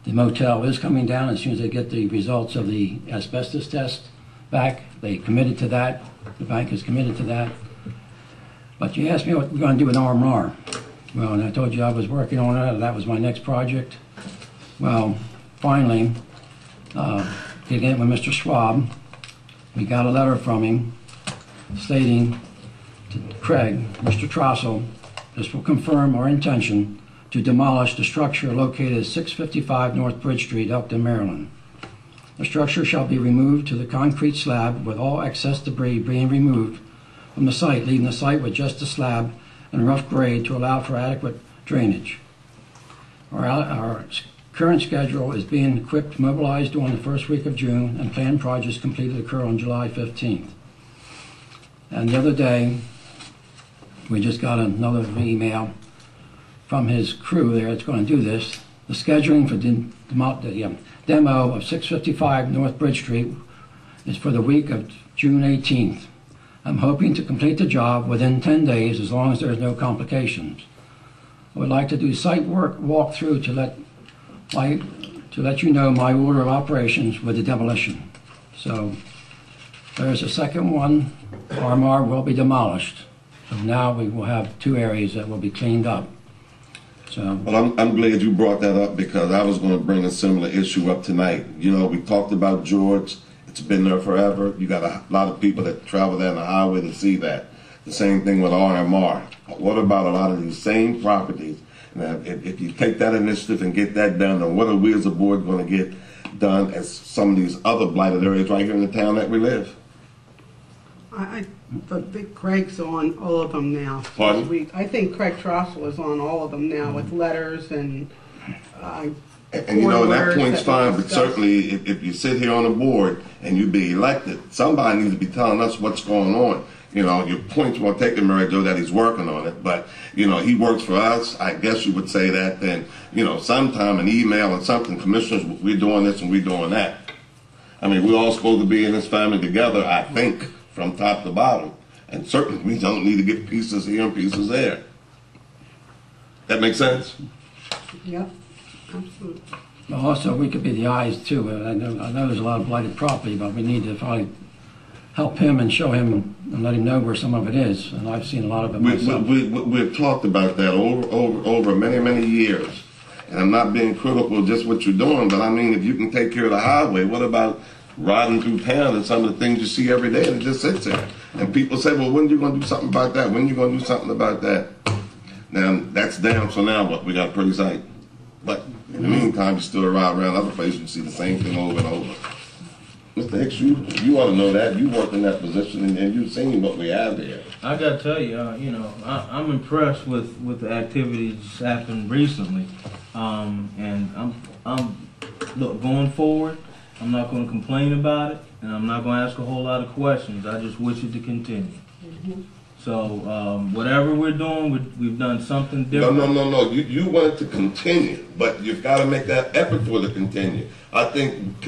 S1: the motel is coming down as soon as they get the results of the asbestos test back. They committed to that. The bank is committed to that. But you asked me what we're going to do with R&R. Well, and I told you I was working on it. That was my next project. Well, finally, getting in with Mr. Schwab, we got a letter from him stating to Craig, Mr. Trossel, this will confirm our intention to demolish the structure located at 655 North Bridge Street, Elkton, Maryland. The structure shall be removed to the concrete slab with all excess debris being removed from the site, leaving the site with just a slab and rough grade to allow for adequate drainage. Our current schedule is being equipped, mobilized during the first week of June, and planned projects completed occur on July 15th. And the other day, we just got another email from his crew there that's going to do this. The scheduling for the demo of 655 North Bridge Street is for the week of June 18th. I'm hoping to complete the job within 10 days as long as there's no complications. I would like to do site work walkthrough to let you know my order of operations with the demolition. So there's a second one. RMR will be demolished. So now we will have 2 areas that will be cleaned up. So,
S8: Well, I'm glad you brought that up because I was going to bring a similar issue up tonight. You know, we talked about George. It's been there forever. You got a lot of people that travel down the highway to see that. The same thing with RMR. What about a lot of these same properties? Now, if you take that initiative and get that done, then what are we as a board going to get done as some of these other blighted areas right here in the town that we live?
S4: I think Craig's on all of them now.
S8: Pardon?
S4: I think Craig Trossel is on all of them now with letters and
S8: And you know, that
S4: words
S8: point's
S4: that we
S8: fine, but
S4: discussed.
S8: certainly if you sit here on the board and you be elected, somebody needs to be telling us what's going on. You know, your points won't take him, Mary Jo, that he's working on it, but, you know, he works for us. I guess you would say that then, you know, sometime an email or something, commissioners, we're doing this and we're doing that. I mean, we're all supposed to be in this family together, I think, from top to bottom. And certainly we don't need to get pieces here and pieces there. That makes sense?
S4: Yep, absolutely.
S1: well, also, we could be the eyes too. I know there's a lot of blighted property, but we need to probably help him and show him and let him know where some of it is. And I've seen a lot of it myself.
S8: We've talked about that over many years. And I'm not being critical of just what you're doing, but I mean, if you can take care of the highway, what about riding through town and some of the things you see every day and it just sits there? And people say, well, when are you going to do something about that? When are you going to do something about that? Now, that's down, so now what? We got a pretty sight. But in the meantime, you still ride around other places, you see the same thing over and over. Mr. Hicks, you ought to know that. You worked in that position and you've seen what we have here.
S3: I got to tell you, you know, I'm impressed with the activities that's happened recently. And look, going forward, I'm not going to complain about it, and I'm not going to ask a whole lot of questions. I just wish it to continue. So whatever we're doing, we've done something different.
S8: No. You want it to continue, but you've got to make that effort for it to continue. I think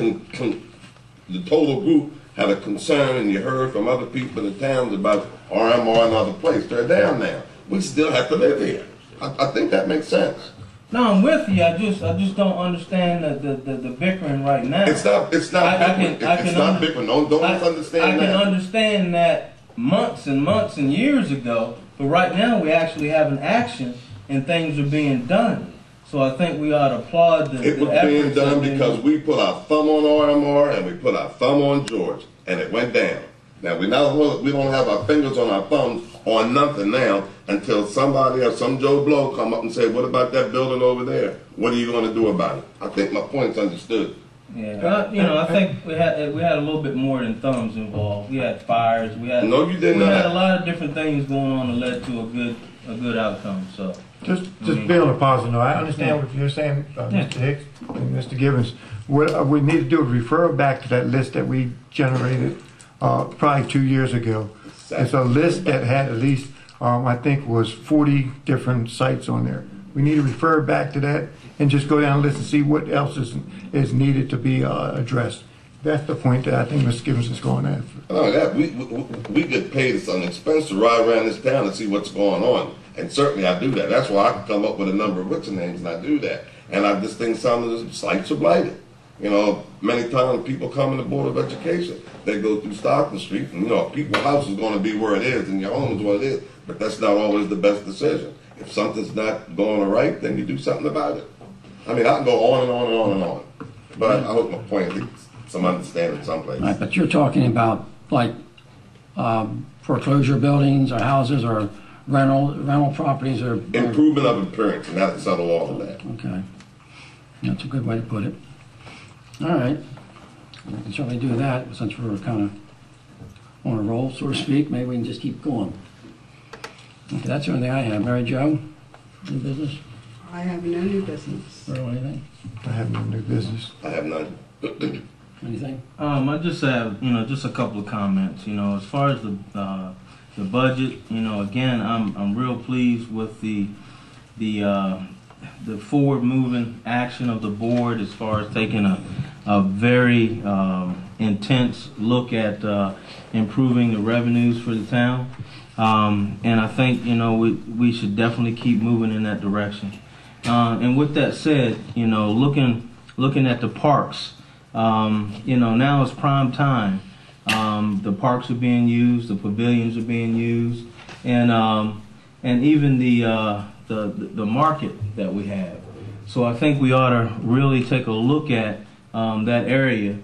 S8: the total group had a concern, and you heard from other people in the towns about RMR and other places. They're down now. We still have to live here. I think that makes sense.
S3: No, I'm with you. I just don't understand the bickering right now.
S8: It's not bickering. It's not bickering. Don't misunderstand that.
S3: I can understand that months and months and years ago, but right now we actually have an action and things are being done. So I think we ought to applaud the
S8: It was being done because we put our thumb on RMR and we put our thumb on George, and it went down. Now we don't have our fingers on our thumbs on nothing now until somebody or some Joe Blow come up and say, "What about that building over there? What are you going to do about it?" I think my point's understood.
S3: Yeah, you know, I think we had a little bit more than thumbs involved. We had fires. We had
S8: No, you did not.
S3: We had a lot of different things going on that led to a good outcome. So
S6: Just be on a positive note. I understand what you're saying, Mr. Hicks and Mr. Gibbons. What we need to do is refer back to that list that we generated probably 2 years ago. It's a list that had at least, I think, was 40 different sites on there. We need to refer back to that and just go down the list and see what else is needed to be addressed. That's the point that I think Mr. Gibbons is going after.
S8: No, that we get paid as an expense to ride around this town and see what's going on, and certainly I do that. That's why I can come up with a number of written names, and I do that. And I just think some of the sites are blighted. You know, many times people come in the Board of Education, they go through Stockton Street, and you know, people's house is going to be where it is, and your home is what it is. But that's not always the best decision. If something's not going right, then you do something about it. I mean, I can go on and on and on and on. But I hope my point gets some understanding someplace.
S1: Right, but you're talking about like foreclosure buildings or houses or rental properties or
S8: Improvement of appearance, and that'll settle all of that.
S1: Okay, that's a good way to put it. All right, we can certainly do that since we're kind of on a roll, so to speak. Maybe we can just keep going. Okay, that's the only thing I have. Mary Jo, new business
S4: I have no new business.
S1: or anything?
S6: I have no new business.
S8: I have none.
S1: Anything?
S3: I just have just a couple of comments. As far as the budget, again, I'm real pleased with the forward moving action of the board as far as taking a very intense look at improving the revenues for the town. And I think, we should definitely keep moving in that direction. And with that said, looking at the parks, now it's prime time. The parks are being used, the pavilions are being used, and even the market that we have. So I think we ought to really take a look at that area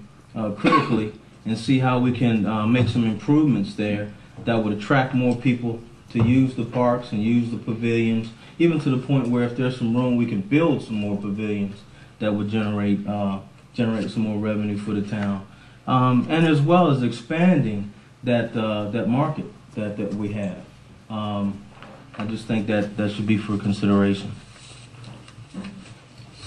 S3: critically and see how we can make some improvements there that would attract more people to use the parks and use the pavilions, even to the point where if there's some room, we can build some more pavilions that would generate some more revenue for the town, and as well as expanding that market that we have. I just think that should be for consideration.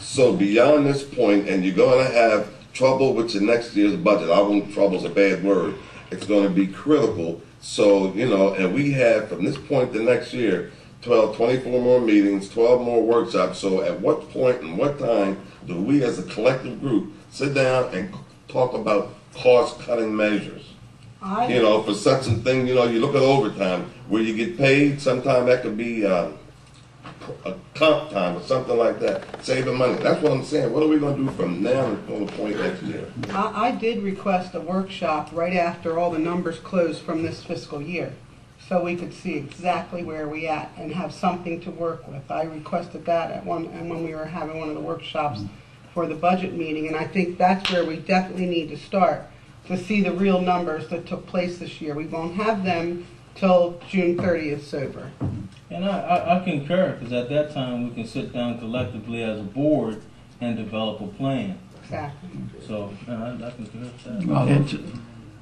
S8: So beyond this point, and you're going to have trouble with your next year's budget. I won't, trouble's a bad word. It's going to be critical. So, and we have from this point to next year, 24 more meetings, 12 more workshops. So at what point and what time do we as a collective group sit down and talk about cost-cutting measures? For such a thing, you look at overtime, where you get paid, sometimes that could be a comp time or something like that, saving money. That's what I'm saying. What are we going to do from now until the point next year?
S4: I did request a workshop right after all the numbers closed from this fiscal year, so we could see exactly where we at and have something to work with. I requested that when we were having one of the workshops for the budget meeting, and I think that's where we definitely need to start to see the real numbers that took place this year. We won't have them till June 30th sober.
S3: And I concur, because at that time we can sit down collectively as a board and develop a plan.
S4: Exactly.
S3: So I concur with that.
S1: Well,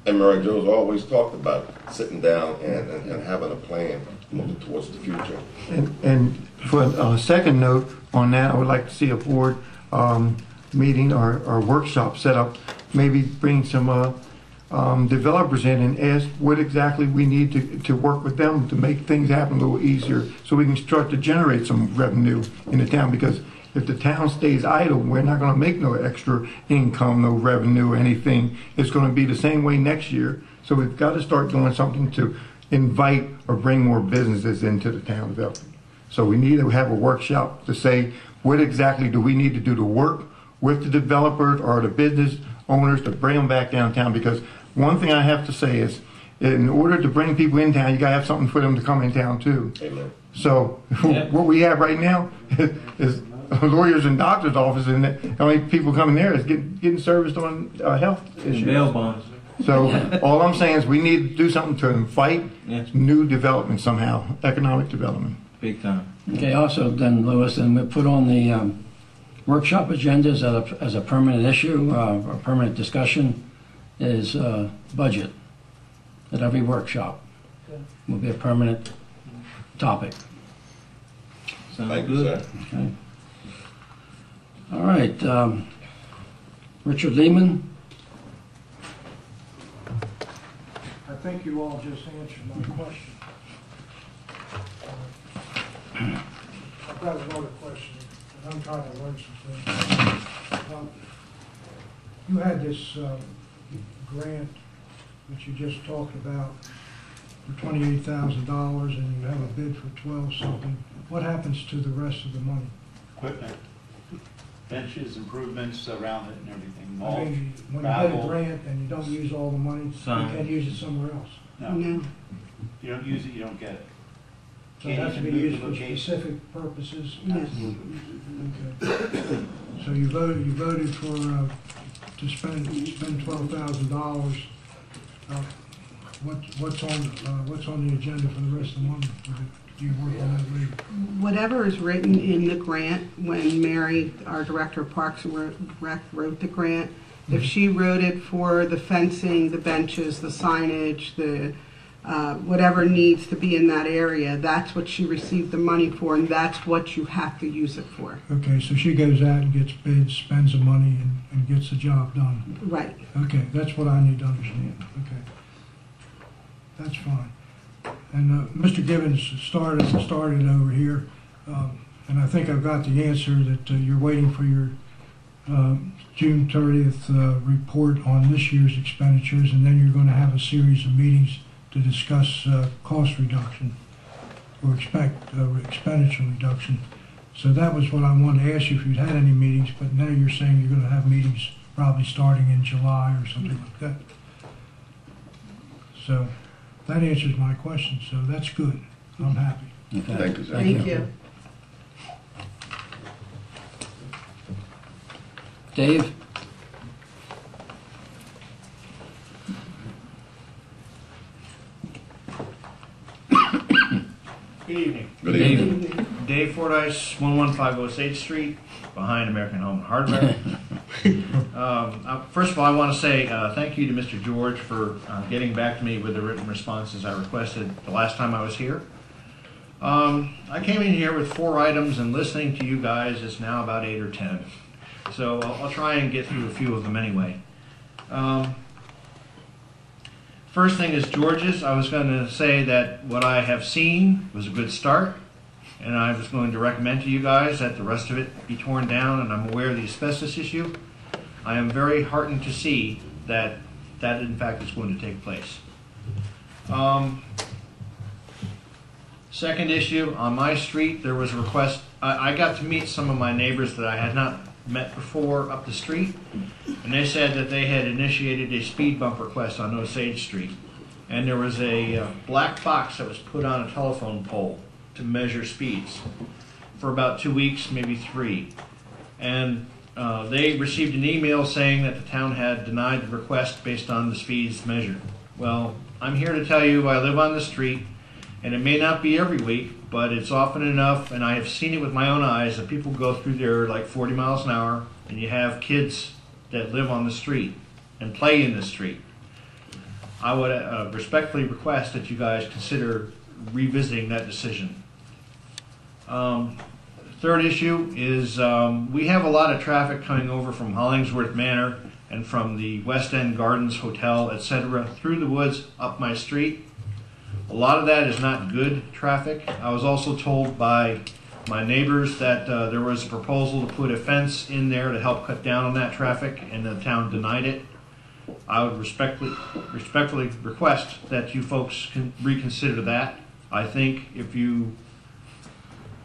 S8: And Mary Jo's always talked about sitting down and having a plan moving towards the future.
S6: And for a second note on that, I would like to see a board meeting or workshop set up, maybe bring some developers in and ask what exactly we need to work with them to make things happen a little easier so we can start to generate some revenue in the town, because if the town stays idle, we're not going to make no extra income, no revenue, anything. It's going to be the same way next year. So we've got to start doing something to invite or bring more businesses into the town of Elkton. So we need to have a workshop to say what exactly do we need to do to work with the developers or the business owners to bring them back downtown, because one thing I have to say is, in order to bring people in town, you got to have something for them to come in town too.
S8: Amen.
S6: So what we have right now is lawyers and doctors' offices, and the only people coming there is getting serviced on health issues.
S3: Bail bonds.
S6: So all I'm saying is we need to do something to invite new development somehow, economic development.
S3: Big time.
S1: okay, also then, Louis, and we put on the workshop agendas as a permanent issue, or permanent discussion, is budget at every workshop. Will be a permanent topic.
S3: Sounds
S8: Thank you,
S3: good.
S8: sir.
S1: Okay. All right. Richard Lehman.
S11: I think you all just answered my question. I've got another question, and I'm trying to learn some things. You had this grant that you just talked about for $28,000, and you have a bid for 12 something. What happens to the rest of the money?
S5: Equipment, benches, improvements around it and everything.
S11: I
S5: Mulch,
S11: mean, when you get a
S5: gravel.
S11: grant and you don't use all the money, you
S3: Some.
S11: can't use it somewhere else.
S5: No,
S4: No.
S5: you don't use it, you don't get it.
S11: So it has to be used for specific purposes.
S4: Yes.
S11: Okay. So you voted for to spend $12,000. What's on the agenda for the rest of the month? Do you work on that later?
S4: Whatever is written in the grant, when Mary, our Director of Parks and Rec, wrote the grant, if she wrote it for the fencing, the benches, the signage, the whatever needs to be in that area, that's what she received the money for, and that's what you have to use it for.
S11: Okay, so she goes out and gets bids, spends the money, and gets the job done.
S4: Right.
S11: Okay, that's what I need to understand. Okay, that's fine. And Mr. Gibbons started over here, and I think I've got the answer that you're waiting for your June 30th report on this year's expenditures, and then you're going to have a series of meetings to discuss cost reduction or expenditure reduction. So that was what I wanted to ask you if you'd had any meetings, but now you're saying you're going to have meetings probably starting in July or something like that. So that answers my question, so that's good. I'm happy.
S1: Okay.
S2: Thank you, sir.
S4: Thank you.
S1: Dave?
S12: Good evening.
S8: Good evening.
S12: Dave Fordyce, 115 Osage Street, behind American Home and Hardware. First of all, I want to say thank you to Mr. George for getting back to me with the written responses I requested the last time I was here. I came in here with 4 items, and listening to you guys, it's now about 8 or 10. So I'll try and get through a few of them anyway. First thing is George's. I was going to say that what I have seen was a good start, and I was going to recommend to you guys that the rest of it be torn down, and I'm aware of the asbestos issue. I am very heartened to see that that in fact is going to take place. Second issue, on my street there was a request. I got to meet some of my neighbors that I had not met before up the street, and they said that they had initiated a speed bump request on Osage Street, and there was a black box that was put on a telephone pole to measure speeds for about 2 weeks, maybe 3, and they received an email saying that the town had denied the request based on the speeds measured. Well, I'm here to tell you I live on the street, and it may not be every week, but it's often enough, and I have seen it with my own eyes, that people go through there like 40 miles an hour, and you have kids that live on the street and play in the street. I would respectfully request that you guys consider revisiting that decision. Third issue is we have a lot of traffic coming over from Hollingsworth Manor and from the West End Gardens Hotel, etc., through the woods up my street. A lot of that is not good traffic. I was also told by my neighbors that there was a proposal to put a fence in there to help cut down on that traffic, and the town denied it. I would respectfully request that you folks can reconsider that. I think if you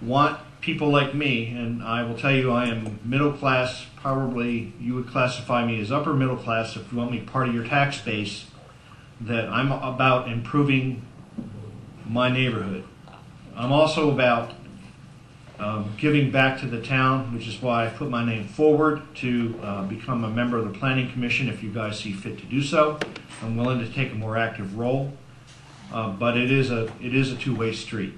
S12: want people like me, and I will tell you I am middle class, probably you would classify me as upper middle class if you want me part of your tax base, that I'm about improving my neighborhood. I'm also about giving back to the town, which is why I put my name forward to become a member of the Planning Commission if you guys see fit to do so. I'm willing to take a more active role, but it is a two-way street.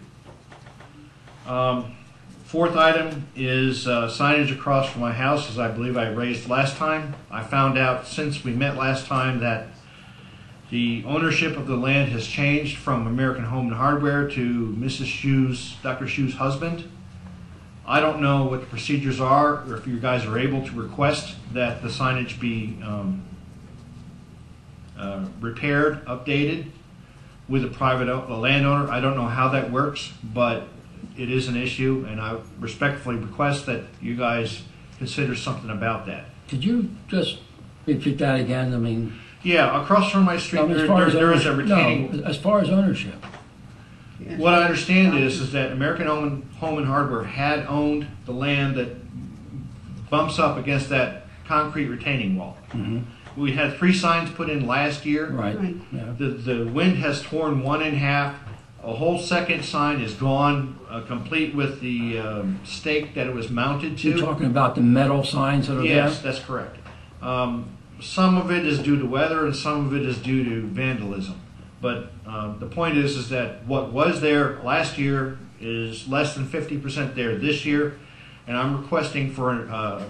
S12: Fourth item is signage across from my house, as I believe I raised last time. I found out since we met last time that the ownership of the land has changed from American Home and Hardware to Mrs. Shue's, Dr. Shue's husband. I don't know what the procedures are, or if you guys are able to request that the signage be repaired, updated with a private landowner. I don't know how that works, but it is an issue, and I respectfully request that you guys consider something about that.
S1: Could you just repeat that again? I mean,
S12: yeah, across from my street, there is a retaining.
S1: No, as far as ownership.
S12: What I understand is that American Home and Hardware had owned the land that bumps up against that concrete retaining wall.
S1: Mm-hmm.
S12: We had 3 signs put in last year.
S1: Right. Yeah.
S12: The wind has torn one in half. A whole second sign is gone, complete with the stake that it was mounted to.
S1: You're talking about the metal signs that are there?
S12: Yes, that's correct. Some of it is due to weather, and some of it is due to vandalism. But the point is that what was there last year is less than 50% there this year, and I'm requesting for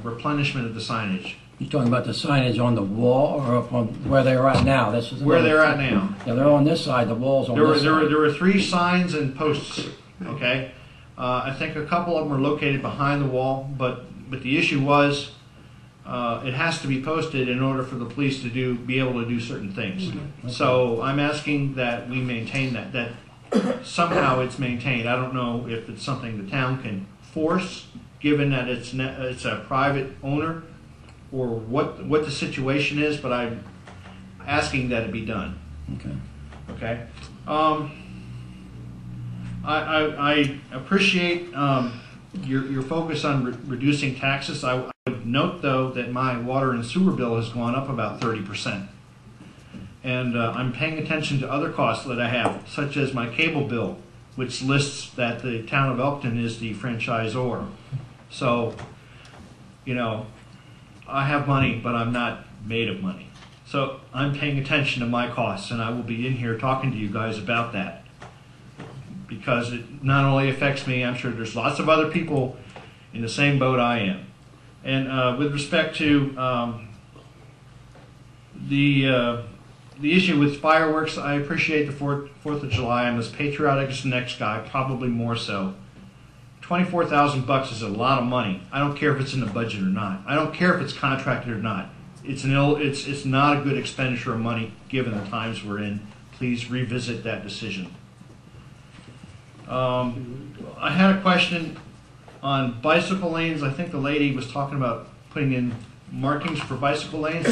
S12: replenishment of the signage.
S1: You're talking about the signage on the wall or up on where they're at now? This is
S12: where they're at now.
S1: Yeah, they're on this side. The wall's on this side.
S12: There were 3 signs and posts. Okay, I think a couple of them are located behind the wall, but the issue was it has to be posted in order for the police to be able to do certain things.
S1: Okay.
S12: So I'm asking that we maintain that somehow it's maintained. I don't know if it's something the town can force, given that it's a private owner, what the situation is, but I'm asking that it be done.
S1: Okay.
S12: Okay. I appreciate your focus on reducing taxes. I would note, though, that my water and sewer bill has gone up about 30%. And I'm paying attention to other costs that I have, such as my cable bill, which lists that the town of Elkton is the franchisor. So, you know, I have money, but I'm not made of money. So I'm paying attention to my costs, and I will be in here talking to you guys about that. Because it not only affects me, I'm sure there's lots of other people in the same boat I am. And with respect to the issue with fireworks, I appreciate the 4th of July. I'm as patriotic as the next guy, probably more so. $24,000 is a lot of money. I don't care if it's in the budget or not. I don't care if it's contracted or not. It's not a good expenditure of money given the times we're in. Please revisit that decision. I had a question on bicycle lanes. I think the lady was talking about putting in markings for bicycle lanes.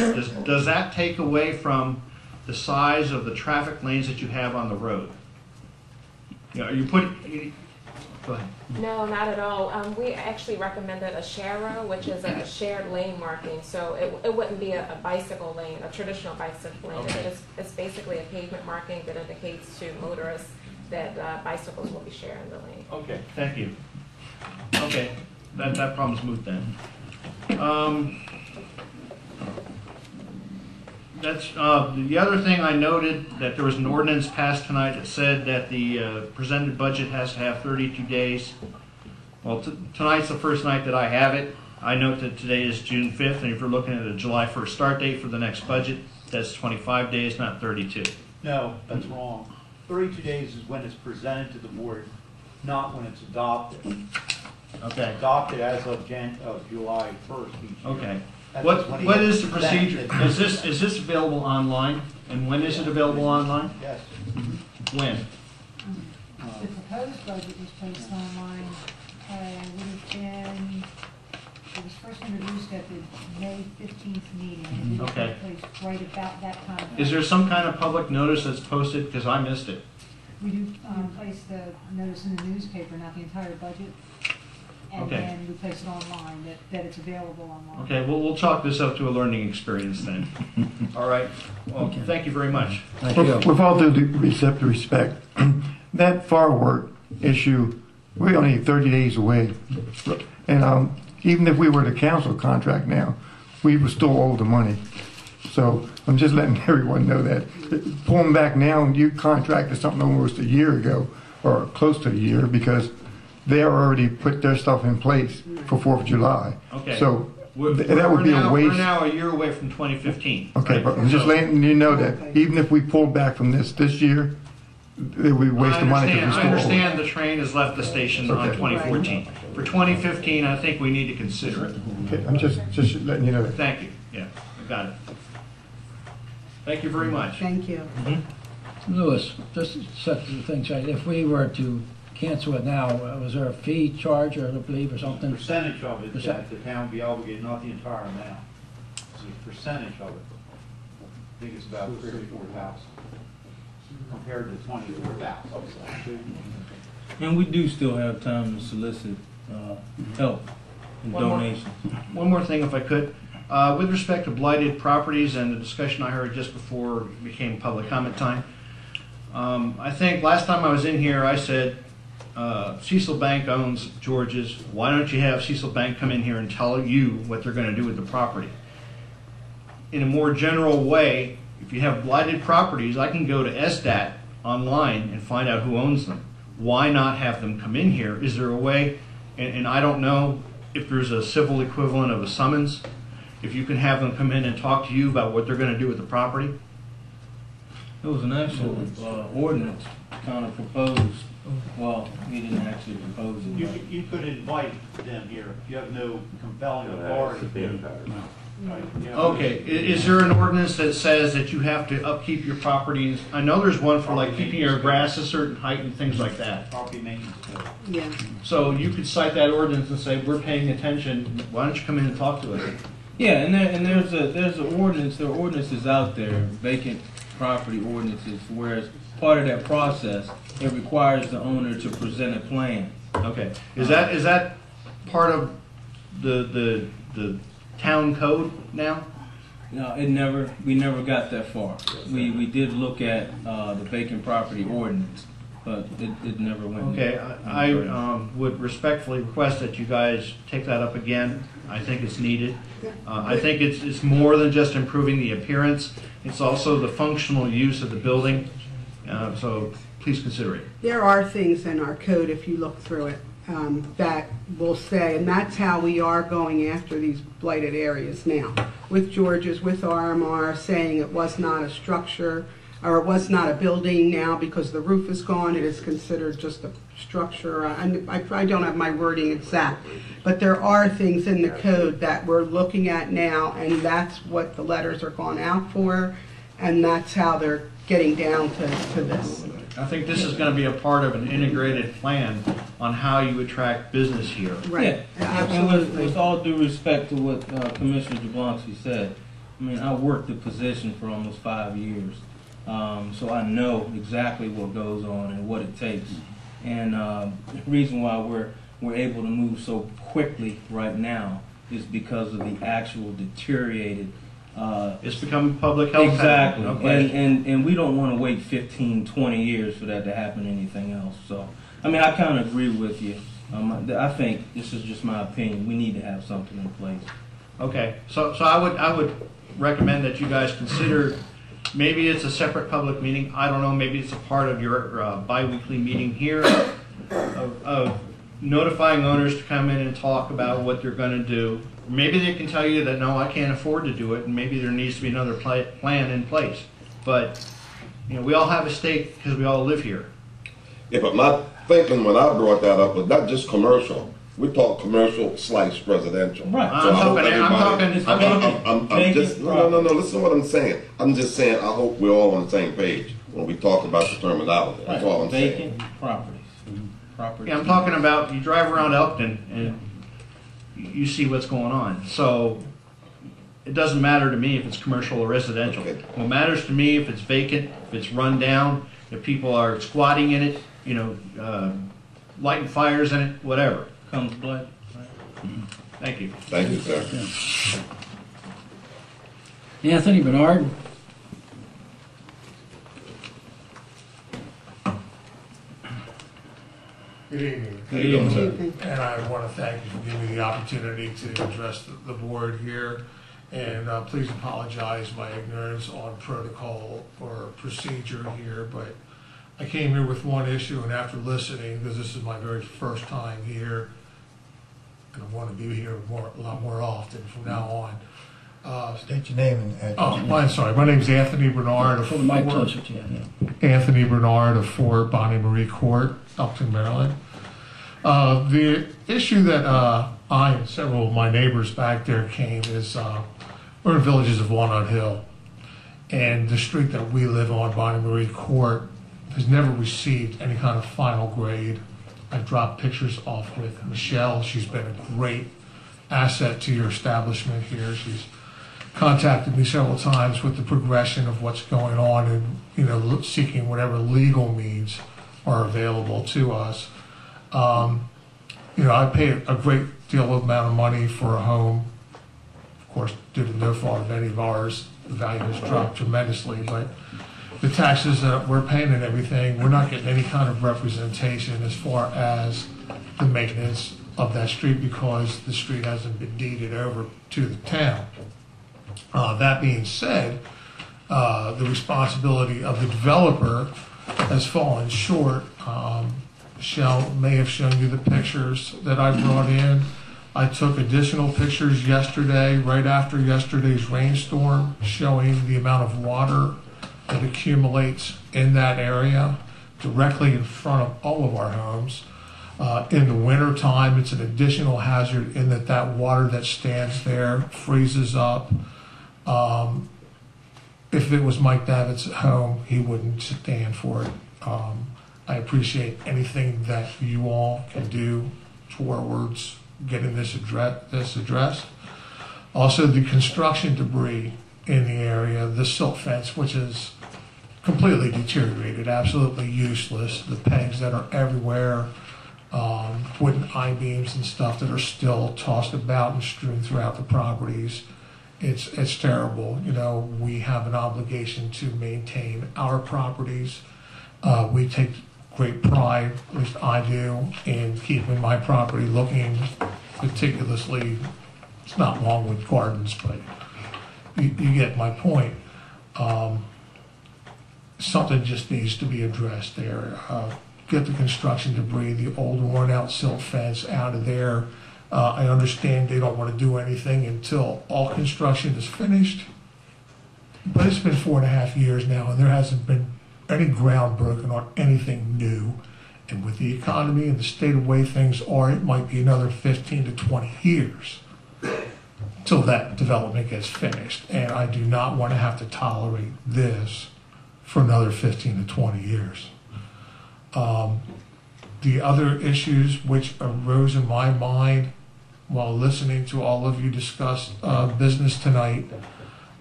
S12: Does that take away from the size of the traffic lanes that you have on the road? You know, go ahead.
S13: No, not at all. We actually recommended a share which is a shared lane marking. So it wouldn't be a bicycle lane, a traditional bicycle lane.
S12: Okay.
S13: It's basically a pavement marking that indicates to motorists that bicycles will be sharing the lane.
S12: Okay, thank you. Okay, that problem's moved then. That's the other thing I noted, that there was an ordinance passed tonight that said that the presented budget has to have 32 days. Well, tonight's the first night that I have it. I note that today is June 5th, and if you're looking at a July 1st start date for the next budget, that's 25 days, not 32.
S5: No, that's wrong. 32 days is when it's presented to the board, not when it's adopted.
S12: Okay.
S5: Adopted as of July 1st each year.
S12: Okay.
S5: That's when
S12: What
S5: it
S12: is the
S5: gets presented.
S12: procedure? Is this available online? And when is it available online?
S5: Yes.
S12: When?
S14: The proposed budget was placed online, would have been, it was first introduced at the May 15th meeting. And it
S12: Okay.
S14: was placed right about that time.
S12: Is there some kind of public notice that's posted? Because I missed it.
S14: We do place the notice in the newspaper, not the entire budget. And
S12: Okay.
S14: then we place it online, that it's available online.
S12: Okay, well, we'll chalk this up to a learning experience then. All right. Well, thank you very much.
S1: Thank you.
S6: With all due respect, that firework issue, we're only 30 days away. And even if we were to cancel a contract now, we would still owe the money. So I'm just letting everyone know that. Pulling back now, you contracted something almost a year ago, or close to a year, because they already put their stuff in place for 4th of July.
S12: Okay.
S6: So that would be a waste.
S12: We're now a year away from 2015.
S6: Okay,
S12: right?
S6: but I'm just letting you know that even if we pulled back from this year, it would be a waste of money.
S12: I understand the train has left the station on 2014. For 2015, I think we need to consider it.
S6: Okay, I'm just letting you know that.
S12: Thank you. Yeah, I got it. Thank you very much.
S4: Thank you.
S1: Louis, just to set the thing straight, if we were to cancel it now, was there a fee charge, or I believe, or something?
S5: Percentage of it that the town would be obligated, not the entire amount. It's a percentage of it. I think it's about 34,000 compared to 24,000.
S3: And we do still have time to solicit help and donations.
S12: One more thing, if I could. With respect to blighted properties and the discussion I heard just before it became public comment time, I think last time I was in here, I said, Cecil Bank owns George's. Why don't you have Cecil Bank come in here and tell you what they're going to do with the property? In a more general way, if you have blighted properties, I can go to SDAT online and find out who owns them. Why not have them come in here? Is there a way, and I don't know if there's a civil equivalent of a summons, if you can have them come in and talk to you about what they're going to do with the property?
S3: There was an actual ordinance kind of proposed. Well, we didn't actually propose it.
S5: You could invite them here if you have no compelling authority.
S12: Okay, is there an ordinance that says that you have to upkeep your properties? I know there's one for like keeping your grass a certain height and things like that.
S5: Property maintenance code.
S4: Yeah.
S12: So you could cite that ordinance and say, we're paying attention, why don't you come in and talk to us?
S3: Yeah, and there's an ordinance. There are ordinances out there, vacant property ordinances, whereas part of that process, it requires the owner to present a plan.
S12: Okay. Is that part of the town code now?
S3: No, we never got that far. We did look at the vacant property ordinance, but it never went.
S12: Okay, I would respectfully request that you guys take that up again. I think it's needed. I think it's more than just improving the appearance. It's also the functional use of the building. So please consider it.
S4: There are things in our code, if you look through it, that will say, and that's how we are going after these blighted areas now. With George's, with RMR, saying it was not a structure, or it was not a building now because the roof is gone, it is considered just a structure. I don't have my wording exact, but there are things in the code that we're looking at now, and that's what the letters are going out for, and that's how they're getting down to this.
S12: I think this is going to be a part of an integrated plan on how you attract business here.
S4: Right.
S3: Yeah, absolutely. With all due respect to what Commissioner Jablonski said, I mean, I worked the position for almost 5 years, so I know exactly what goes on and what it takes. And the reason why we're able to move so quickly right now is because of the actual deteriorated.
S12: It's become public health.
S3: Exactly.
S12: No
S3: and we don't want to wait 15, 20 years for that to happen to anything else. So, I mean, I kind of agree with you. I think, this is just my opinion, we need to have something in place.
S12: Okay, so I would recommend that you guys consider, maybe it's a separate public meeting, I don't know, maybe it's a part of your bi-weekly meeting here of notifying owners to come in and talk about what they're going to do. Maybe they can tell you that, no, I can't afford to do it, and maybe there needs to be another plan in place. But, you know, we all have a stake because we all live here.
S8: Yeah, but my thinking when I brought that up was not just commercial. We talk commercial / residential.
S3: Right.
S8: So
S12: I'm
S8: just no. Listen to what I'm saying. I'm just saying I hope we're all on the same page when we talk about the terminology. That's all I'm saying.
S3: Vacant properties.
S12: Yeah, I'm talking about, you drive around Elkton and you see what's going on. So it doesn't matter to me if it's commercial or residential.
S8: Okay.
S12: What matters to me if it's vacant, if it's run down, if people are squatting in it, you know, lighting fires in it, whatever.
S3: Comes blood.
S12: Thank you.
S8: Thank you, sir.
S1: Anthony Bernard.
S2: Good evening.
S8: How you doing, sir?
S2: And I want to thank you for giving me the opportunity to address the board here. And please apologize my ignorance on protocol or procedure here, but I came here with one issue, and after listening, because this is my very first time here, and I want to be here a lot more often from now on.
S6: State your name and address.
S2: Oh, I'm sorry. My name's Anthony Bernard of
S1: Pull the mic closer to you. Yeah.
S2: Anthony Bernard of 4 Bonnie Marie Court, Elkton, Maryland. The issue that I and several of my neighbors back there came is we're in Villages of Walnut Hill, and the street that we live on, Bonnie Marie Court, has never received any kind of final grade. I dropped pictures off with Michelle. She's been a great asset to your establishment here. She's contacted me several times with the progression of what's going on and, you know, seeking whatever legal means are available to us. You know, I pay a great deal of amount of money for a home. Of course, due to no fault of any of ours, the value has dropped tremendously, but the taxes that we're paying and everything, we're not getting any kind of representation as far as the maintenance of that street because the street hasn't been deeded over to the town. That being said, the responsibility of the developer has fallen short. Michelle may have shown you the pictures that I brought in. I took additional pictures yesterday, right after yesterday's rainstorm, showing the amount of water that accumulates in that area directly in front of all of our homes. In the winter time, it's an additional hazard in that water that stands there freezes up. If it was Mike Davids at home, he wouldn't stand for it. I appreciate anything that you all can do towards getting this addressed.
S11: Also, the construction debris in the area, the silt fence, which is completely deteriorated, absolutely useless. The pegs that are everywhere, wooden I-beams and stuff that are still tossed about and strewn throughout the properties. It's terrible. You know, we have an obligation to maintain our properties. We take great pride, at least I do, in keeping my property looking meticulously. It's not longwood gardens, but you get my point. Something just needs to be addressed there. Get the construction debris, the old worn out silt fence out of there. I understand they don't want to do anything until all construction is finished, but it's been 4.5 years now and there hasn't been any ground broken on anything new. And with the economy and the state of way things are, it might be another 15 to 20 years till that development gets finished. And I do not want to have to tolerate this for another 15 to 20 years. The other issues which arose in my mind while listening to all of you discuss business tonight,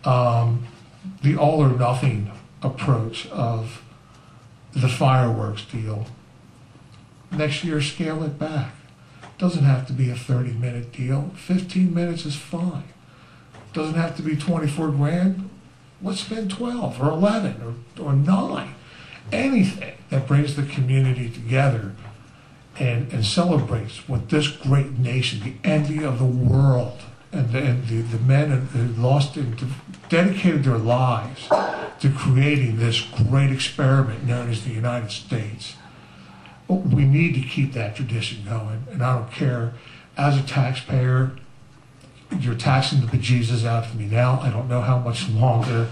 S11: the all or nothing approach of the fireworks deal. Next year, scale it back. Doesn't have to be a 30-minute deal. 15 minutes is fine. Doesn't have to be 24 grand. Let's spend 12 or 11 or 9. Anything that brings the community together and celebrates what this great nation, the envy of the world, and the men who lost and dedicated their lives to creating this great experiment known as the United States. We need to keep that tradition going, and I don't care. As a taxpayer, you're taxing the bejesus out of me now. I don't know how much longer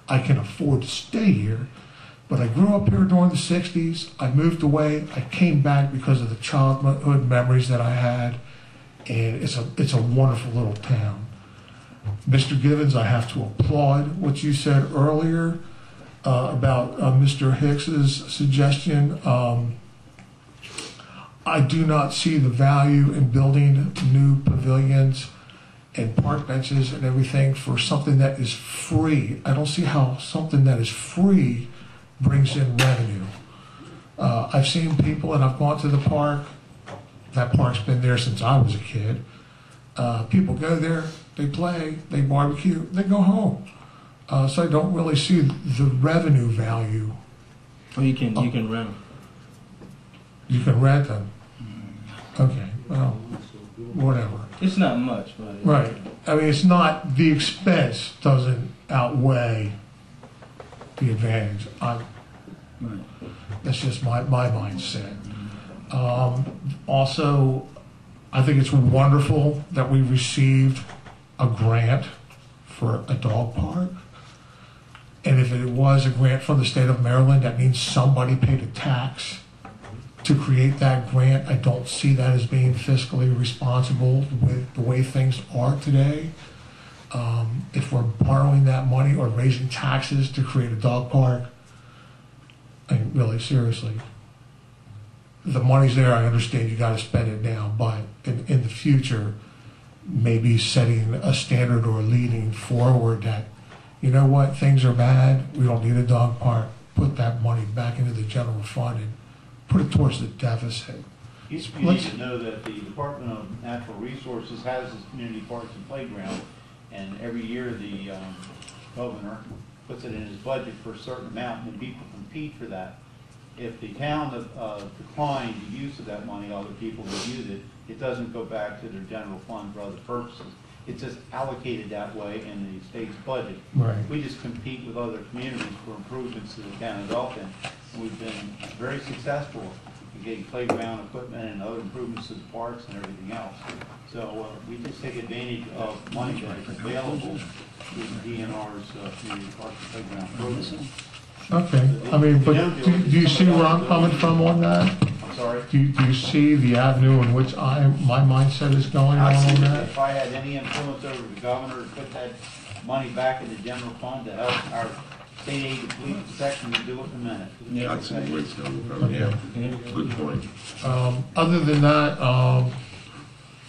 S11: I can afford to stay here, but I grew up here during the 60s. I moved away. I came back because of the childhood memories that I had, and it's a wonderful little town. Mr. Givens, I have to applaud what you said earlier about Mr. Hicks's suggestion. I do not see the value in building new pavilions and park benches and everything for something that is free. I don't see how something that is free brings in revenue. I've seen people, and I've gone to the park. That park's been there since I was a kid. People go there, they play, they barbecue, they go home. So I don't really see the revenue value.
S3: Well, you can rent them.
S11: You can rent them. Okay, well, whatever.
S3: It's not much, but
S11: Right. I mean, it's not, the expense doesn't outweigh the advantage. That's just my mindset. Also, I think it's wonderful that we received a grant for a dog park. And if it was a grant from the state of Maryland, that means somebody paid a tax to create that grant. I don't see that as being fiscally responsible with the way things are today. If we're borrowing that money or raising taxes to create a dog park, I mean, really, seriously, the money's there. I understand you got to spend it now, but in the future, maybe setting a standard or leading forward that, you know what, things are bad, we don't need a dog park, put that money back into the general fund and put it towards the deficit.
S5: You need to know that the Department of Natural Resources has this community parks and playground, and every year the governor puts it in his budget for a certain amount, and people compete for that. If the town declined the use of that money, other people would use it. It doesn't go back to their general fund for other purposes. It's just allocated that way in the state's budget.
S11: Right.
S5: We just compete with other communities for improvements to the town of Elkton, and we've been very successful in getting playground equipment and other improvements to the parks and everything else. So we just take advantage of money that's available through the DNR's community parks and playground program.
S11: Okay, I mean, but do you see where I'm coming from on that?
S5: I'm sorry?
S11: Do you see the avenue in which my mindset is going on
S5: I see that
S11: that?
S5: if I had any influence over the governor to put that money back in the general fund to help our state aid to police protection, to do it in a minute.
S8: Yeah, I see where it's coming from. Yeah, good point.
S11: Other than that,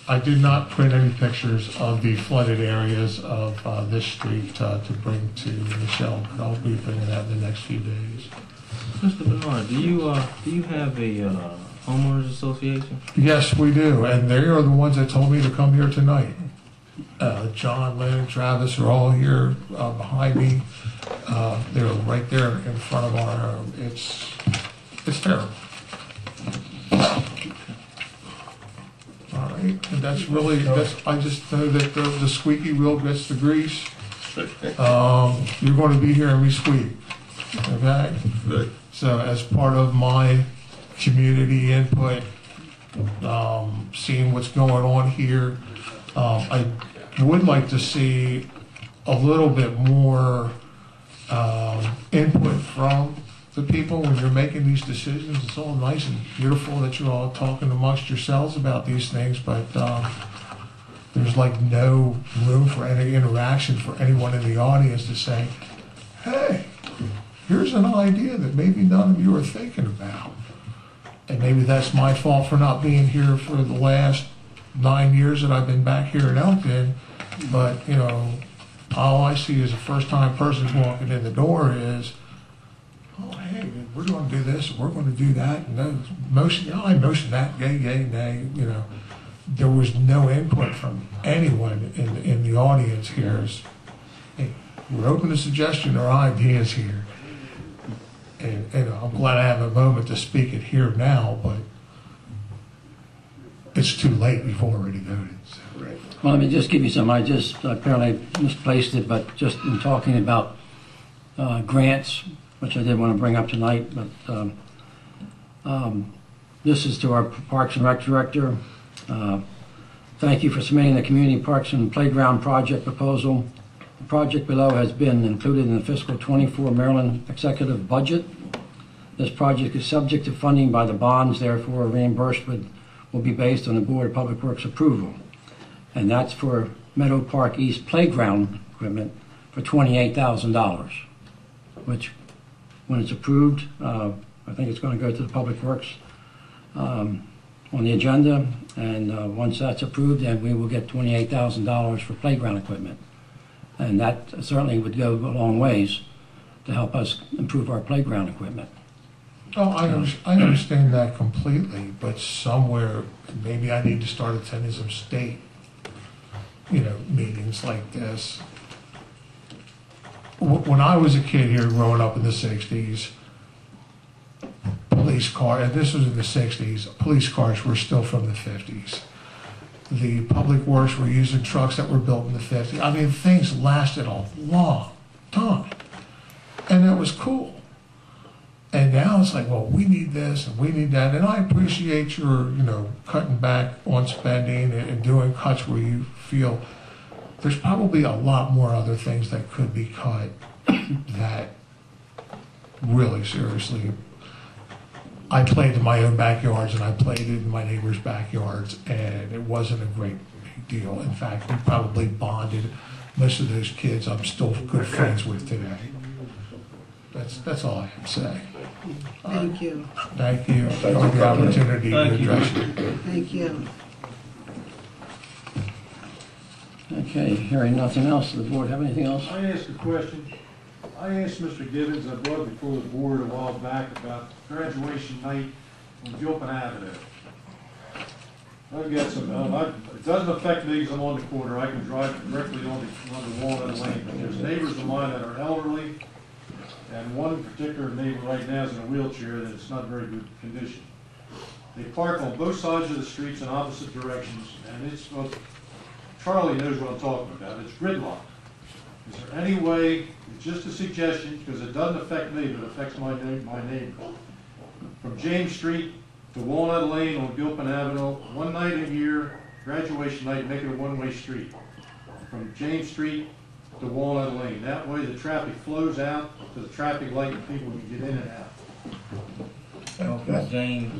S2: I did not print any pictures of the flooded areas of this street to bring to Michelle, but I'll be bringing that in the next few days.
S3: Mr. Bernard, do you have a homeowners association?
S2: Yes, we do, and they are the ones that told me to come here tonight. John, Lynn, and Travis are all here behind me. They're right there in front of our home. It's terrible. All right, and that's really, I just know that the squeaky wheel gets the grease. You're going to be hearing me squeak, okay?
S8: Good.
S2: So as part of my community input, seeing what's going on here, I would like to see a little bit more input from the people when you're making these decisions. It's all nice and beautiful that you're all talking amongst yourselves about these things, but there's like no room for any interaction for anyone in the audience to say, hey, here's an idea that maybe none of you are thinking about. And maybe that's my fault for not being here for the last 9 years that I've been back here in Elkton, but you know, all I see as a first-time person walking in the door is, oh, hey, we're going to do this, we're going to do that, and then motion, I motion that, yay, nay, you know. There was no input from anyone in the audience here. Hey, we're open to suggestion or ideas here. And I'm glad I have a moment to speak it here now, but it's too late, we've already voted. So.
S8: Right.
S1: Well, let me just give you some. I just apparently misplaced it, but just in talking about grants, which I did want to bring up tonight, but this is to our Parks and Rec Director. Thank you for submitting the Community Parks and Playground Project proposal. The project below has been included in the fiscal 24 Maryland Executive Budget. This project is subject to funding by the bonds, therefore reimbursement will be based on the Board of Public Works approval. And that's for Meadow Park East Playground equipment for $28,000, which when it's approved, I think it's going to go to the Public Works on the agenda, and once that's approved, then we will get $28,000 for playground equipment. And that certainly would go a long ways to help us improve our playground equipment.
S2: Oh, I understand that completely, but somewhere, maybe I need to start attending some state, meetings like this. When I was a kid here growing up in the 60s, police car, and this was in the 60s, police cars were still from the 50s. The public works were using trucks that were built in the 50s. I mean, things lasted a long time, and it was cool. And now it's like, well, we need this and we need that. And I appreciate your, cutting back on spending and doing cuts where you feel there's probably a lot more other things that could be cut that really seriously. I played in my own backyards and I played in my neighbors' backyards, and it wasn't a great big deal. In fact, we probably bonded most of those kids I'm still good friends with today. That's all I can say.
S4: Thank you.
S2: Thank you for the opportunity to address you.
S4: Thank you.
S1: Okay, hearing nothing else, does the board have anything else?
S15: I asked a question. I asked Mr. Gibbons, I brought it before the board a while back about graduation night on Gilpin Avenue. I've got some, it doesn't affect me because I'm on the corner. I can drive directly on the Walnut Lane. But there's neighbors of mine that are elderly, and one particular neighbor right now is in a wheelchair that it's not very good condition. They park on both sides of the streets in opposite directions, and it's, well, Charlie knows what I'm talking about. It's gridlock. Is there any way, it's just a suggestion, because it doesn't affect me, but it affects my neighbor. From James Street to Walnut Lane on Gilpin Avenue, one night a year, graduation night, make it a one-way street. From James Street to Walnut Lane. That way the traffic flows out to the traffic light and people can get in and out.
S3: James,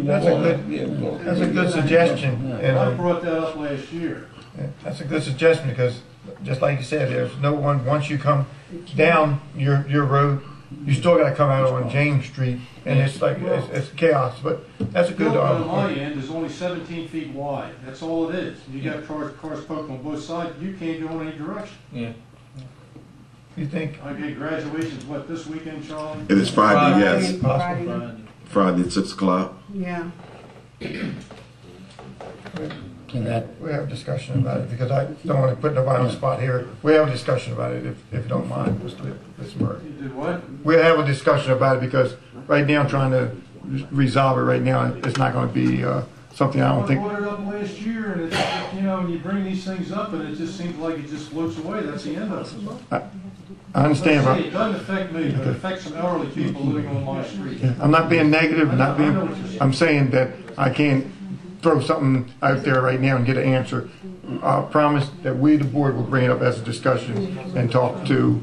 S6: That's a good suggestion. And,
S15: I brought that up last year.
S6: that's a good suggestion because, just like you said, there's no one, once you come down your road you still gotta come out on James Street, and it's like, it's chaos, but that's a good,
S15: Gilpin on my end is only 17 feet wide, that's all it is. You got cars parked on both sides, you can't go in any direction.
S3: Yeah.
S6: you think?
S15: Okay, graduation's what, this weekend, Charlie?
S8: It is Friday, yes.
S4: Friday.
S8: Friday at 6 o'clock.
S4: Yeah.
S1: And that,
S6: We have a discussion about it, because I don't wanna put nobody on the spot here. We have a discussion about it, if you don't mind, Mr. Murray.
S15: You did what?
S6: We'll have a discussion about it, because right now I'm trying to resolve it right now. It's not gonna be, something I don't think.
S15: I brought it up last year, and it's, you know, when you bring these things up, and it just seems like it just floats away, that's the end of it.
S6: I understand,
S15: Like I say,
S6: but
S15: it doesn't affect me, but it affects some elderly people living on my street.
S6: I'm not being negative, not being, I'm saying that I can't throw something out there right now and get an answer. I promise that we, the board, will bring it up as a discussion and talk to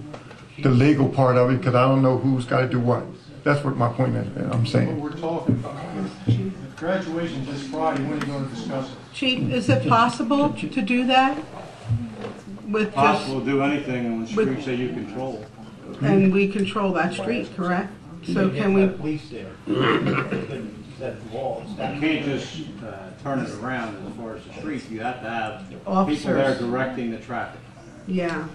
S6: the legal part of it, because I don't know who's got to do what. That's what my point is, I'm
S15: What
S6: saying.
S15: we're talking about. If graduation's this Friday, when are you gonna discuss it?
S4: Chief, is it possible to do that? With just,
S5: Possible to do anything on the
S4: With-
S5: streets that you control.
S4: and we control that street, correct? So can we,
S5: Police there. Set walls. You can't just turn it around as far as the street. You have to have people there
S4: Officers.
S5: directing the traffic.
S4: yeah.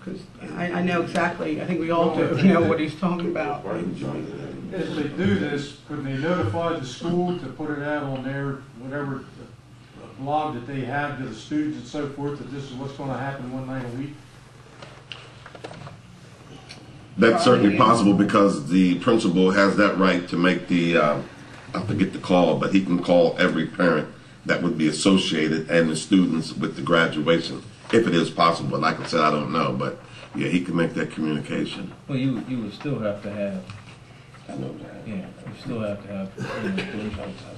S4: Because I know exactly, I think we all do know what he's talking about.
S15: If they do this, could they notify the school to put it out on their, whatever blog that they have to the students and so forth, that this is what's gonna happen one night a week?
S8: That's certainly possible, because the principal has that right to make the, I forget the call, but he can call every parent that would be associated and the students with the graduation, if it is possible. Like I said, I don't know, but yeah, he can make that communication.
S3: Well, you would still have to have,
S8: I know that.
S3: yeah, you still have to have, police outside.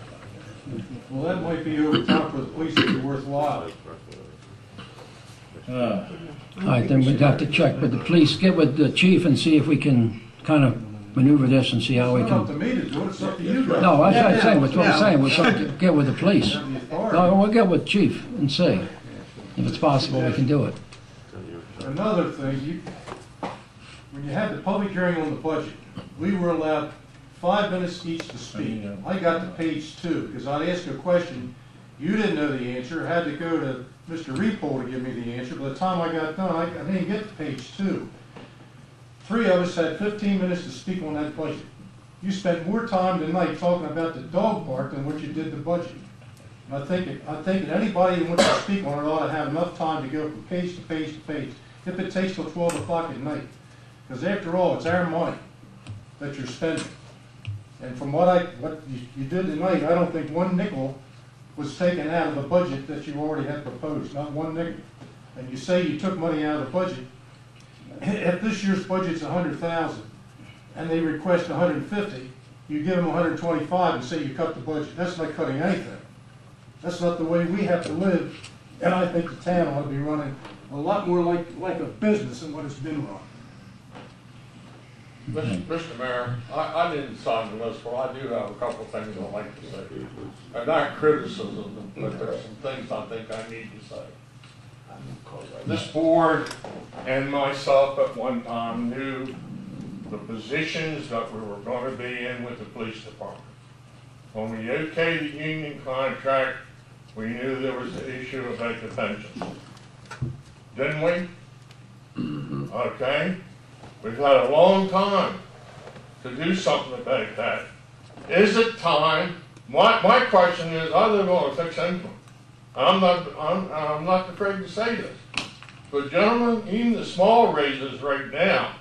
S15: Well, that might be over time for the police to be worthwhile.
S1: all right, then we'd have to check with the police, get with the chief and see if we can kind of maneuver this and see how we
S15: It's not up
S1: can.
S15: to me to do it, it's up to you guys.
S1: No, that's what I'm saying, that's what I'm saying, we're trying to get with the police.
S15: You have the authority.
S1: No, we'll get with chief and see. If it's possible, we can do it.
S15: Another thing, when you had the public hearing on the budget, we were allowed 5 minutes each to speak. I got to page 2, because I'd ask a question, you didn't know the answer, had to go to Mr. Repole to give me the answer. By the time I got done, I didn't get to page 2. 3 of us had 15 minutes to speak on that budget. You spent more time tonight talking about the dog park than what you did the budget. I think that anybody who wants to speak on it ought to have enough time to go from page to page to page, if it takes till 12 o'clock at night. Because after all, it's our money that you're spending. And from what you did tonight, I don't think one nickel was taken out of the budget that you already had proposed, not one nickel. And you say you took money out of the budget. If this year's budget's 100,000 and they request 150, you give them 125 and say you cut the budget. That's not cutting anything. That's not the way we have to live, and I think the town ought to be running a lot more like a business than what it's been run.
S2: Mr. Mayor, I didn't sign the list, but I do have a couple of things I'd like to say. And not criticism, but there's some things I think I need to say. This board and myself at one time knew the positions that we were going to be in with the police department. When we okayed the union contract, we knew there was the issue about the pensions. Didn't we? Okay. We've had a long time to do something about that. Is it time? My question is, I live on a fixed income. I'm not afraid to say this. But gentlemen, even the small raises right now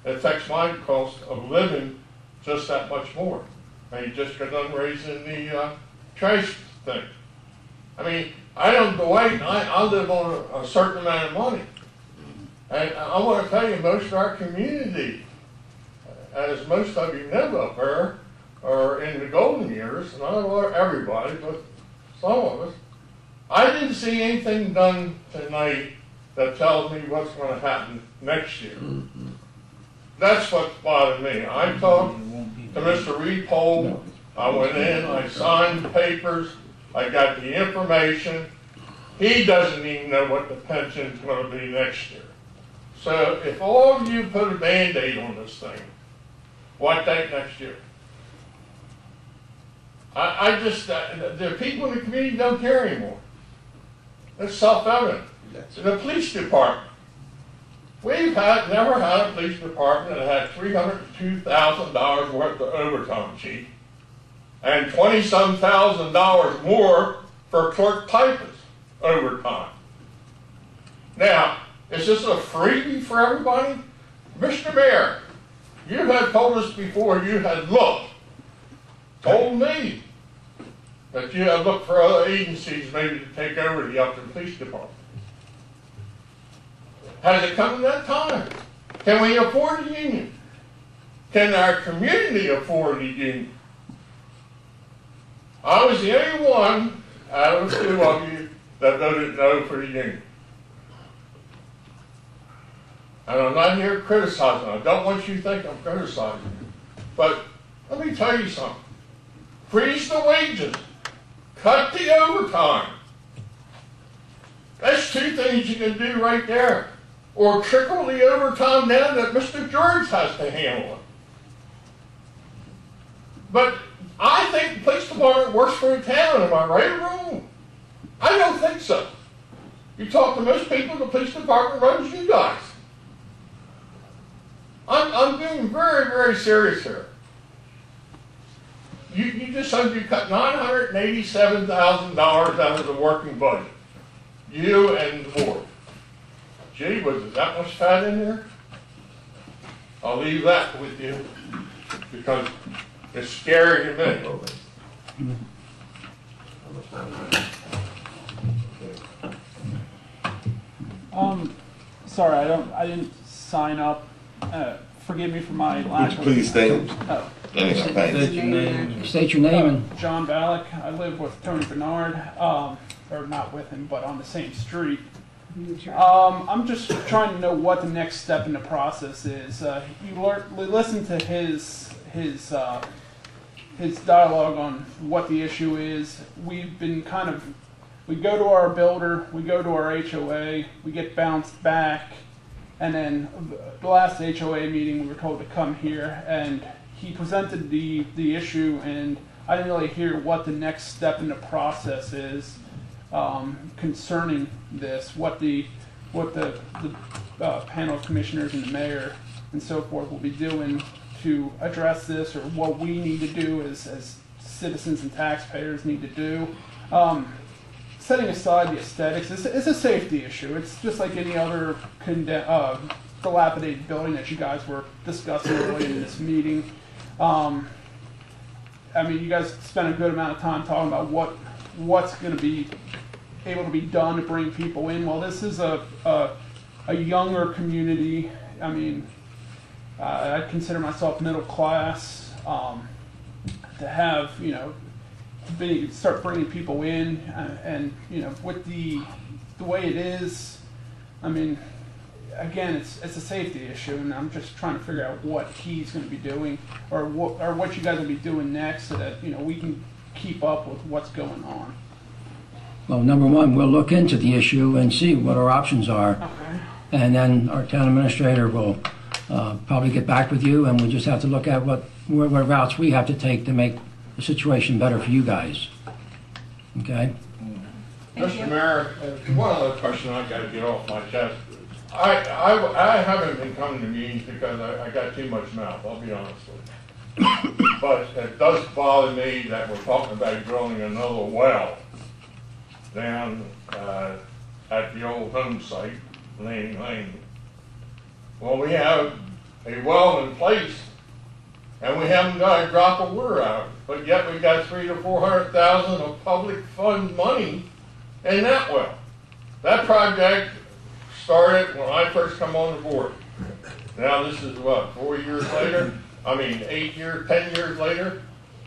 S2: affects my cost of living just that much more. And you just got done raising the trash thing. I mean, I don't go out and I live on a certain amount of money. And I want to tell you, most of our community, as most of you know up there, are in the golden years, not everybody, but some of us. I didn't see anything done tonight that tells me what's going to happen next year. That's what's bothered me. I talked to Mr. Repole. I went in, I signed the papers, I got the information. He doesn't even know what the pension's going to be next year. So if all of you put a Band-Aid on this thing, what date next year? I just, the people in the community don't care anymore. It's self-evident. The police department. We've never had a police department that had $302,000 worth of overtime, chief, and $20-some thousand more for clerk typists overtime. Now, is this a freebie for everybody? Mr. Mayor, you had told us before you had looked, told me that you had looked for other agencies maybe to take over the Elkton Police Department. Has it come to that time? Can we afford the union? Can our community afford the union? I was the only one out of the two of you that voted no for the union. And I'm not here criticizing. I don't want you to think I'm criticizing you. But let me tell you something. Freeze the wages. Cut the overtime. That's two things you can do right there. Or trickle the overtime down that Mr. George has to handle it. But I think the police department works for the town. Am I right or wrong? I don't think so. You talk to most people in the police department runs you guys. I'm being very, very serious here. You just said you cut $987,000 out of the working budget. You and the board. Gee, was that much fat in there? I'll leave that with you because it's scary to me.
S16: Sorry, I didn't sign up. Forgive me for my lack of...
S8: Please stand.
S16: Oh.
S8: State
S3: your name.
S1: State your name and...
S16: John Ballack. I live with Tony Bernard, or not with him, but on the same street. I'm just trying to know what the next step in the process is. You listen to his dialogue on what the issue is. We've been we go to our builder, we go to our HOA, we get bounced back, and then the last HOA meeting we were told to come here, and he presented the issue, and I didn't really hear what the next step in the process is concerning this, what the panel of commissioners and the mayor and so forth will be doing to address this, or what we need to do as citizens and taxpayers need to do. Setting aside the aesthetics, it's a safety issue. It's just like any other dilapidated building that you guys were discussing earlier in this meeting. I mean, you guys spent a good amount of time talking about what's going to be able to be done to bring people in. Well, this is a younger community. I mean, I consider myself middle class. To have, start bringing people in, and with the way it is, I mean, again, it's a safety issue, and I'm just trying to figure out what he's going to be doing, or what you guys will be doing next, so that we can keep up with what's going on.
S1: Well, number one, we'll look into the issue and see what our options are.
S16: Okay.
S1: And then our town administrator will probably get back with you, and we'll just have to look at what routes we have to take to make the situation better for you guys. Okay?
S2: Mr. Mayor, one other question I got to get off my chest. I haven't been coming to meetings because I got too much mouth, I'll be honest with you. But it does bother me that we're talking about drilling another well down at the old home site, Lanning Lane. Well, we have a well in place, and we haven't got a drop of water out, but yet we got $300,000 to $400,000 of public fund money in that well. That project started when I first come on the board. Now this is what, 4 years later? I mean, 8 years, 10 years later,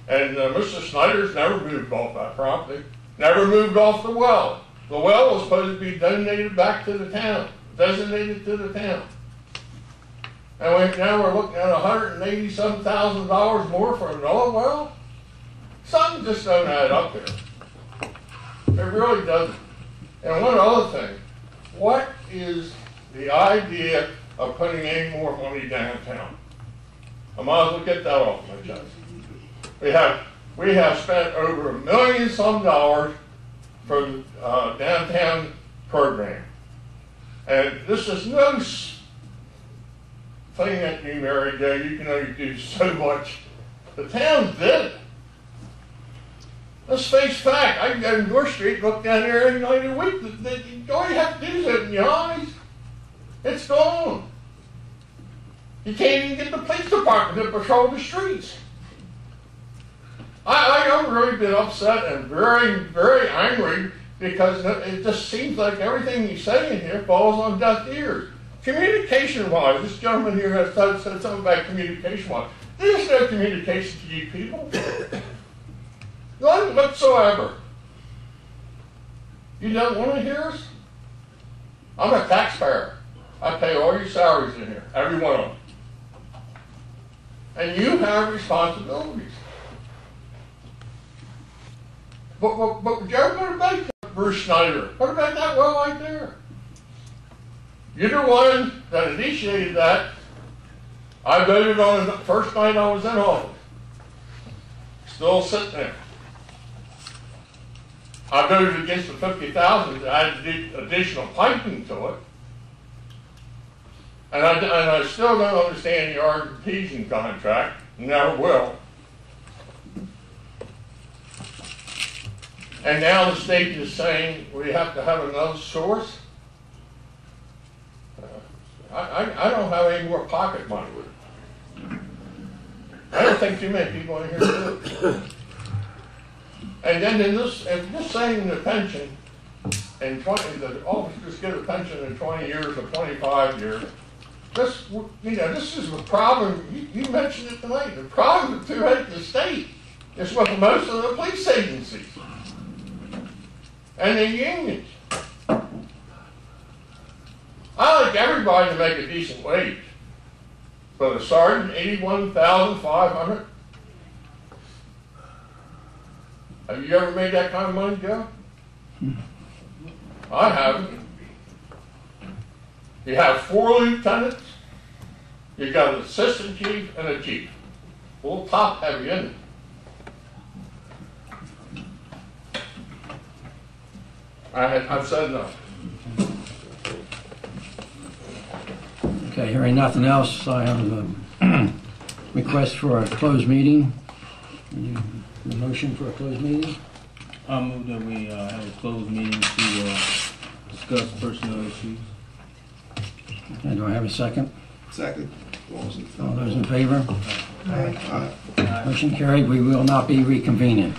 S2: and Mr. Snyder's never moved off that property. Never moved off the well. The well was supposed to be donated back to the town, designated to the town. And now we're looking at $187,000 more for another well? Something just don't add up here. It really doesn't. And one other thing, what is the idea of putting any more money downtown. I might as well get that off my chest. We have spent over $1 million some dollars for the downtown program. And this is no thing that you, Mary Jo, you can only do so much. The town did it. Let's face fact. I can go to North Street, look down there every night of the week. All you have to do is open your eyes. It's gone. You can't even get the police department to patrol the streets. I've really been upset and very, very angry because it just seems like everything you say in here falls on deaf ears. Communication-wise, this gentleman here has said something about communication-wise. There's no communication to you people. None whatsoever. You don't want to hear us? I'm a taxpayer. I pay all your salaries in here, every one of them. And you have responsibilities. But Joe, what about Bruce Snyder? What about that well right there? You're the one that initiated that. I voted on it the first night I was in office. Still sitting there. I voted against the 50,000 to add additional piping to it. And I still don't understand the Artesian contract. Never will. And now the state is saying we have to have another source. I don't have any more pocket money with it. I don't think too many people in here do. And then in this, if just saying the pension, and the officers get a pension in 20 years or 25 years, this is the problem. You mentioned it tonight. The problem throughout the state is with most of the police agencies and the unions. I like everybody to make a decent wage. For the sergeant, $81,500. Have you ever made that kind of money, Joe? I haven't. You have 4 lieutenants. You got an assistant chief and a chief. A little top heavy, isn't it? I've said enough.
S1: Okay, hearing nothing else, I have a request for a closed meeting. A motion for a closed meeting?
S3: I move that we have a closed meeting to discuss personnel issues.
S1: Okay, do I have a second?
S6: Second.
S1: All those in favor? Motion carried. We will not be reconvening.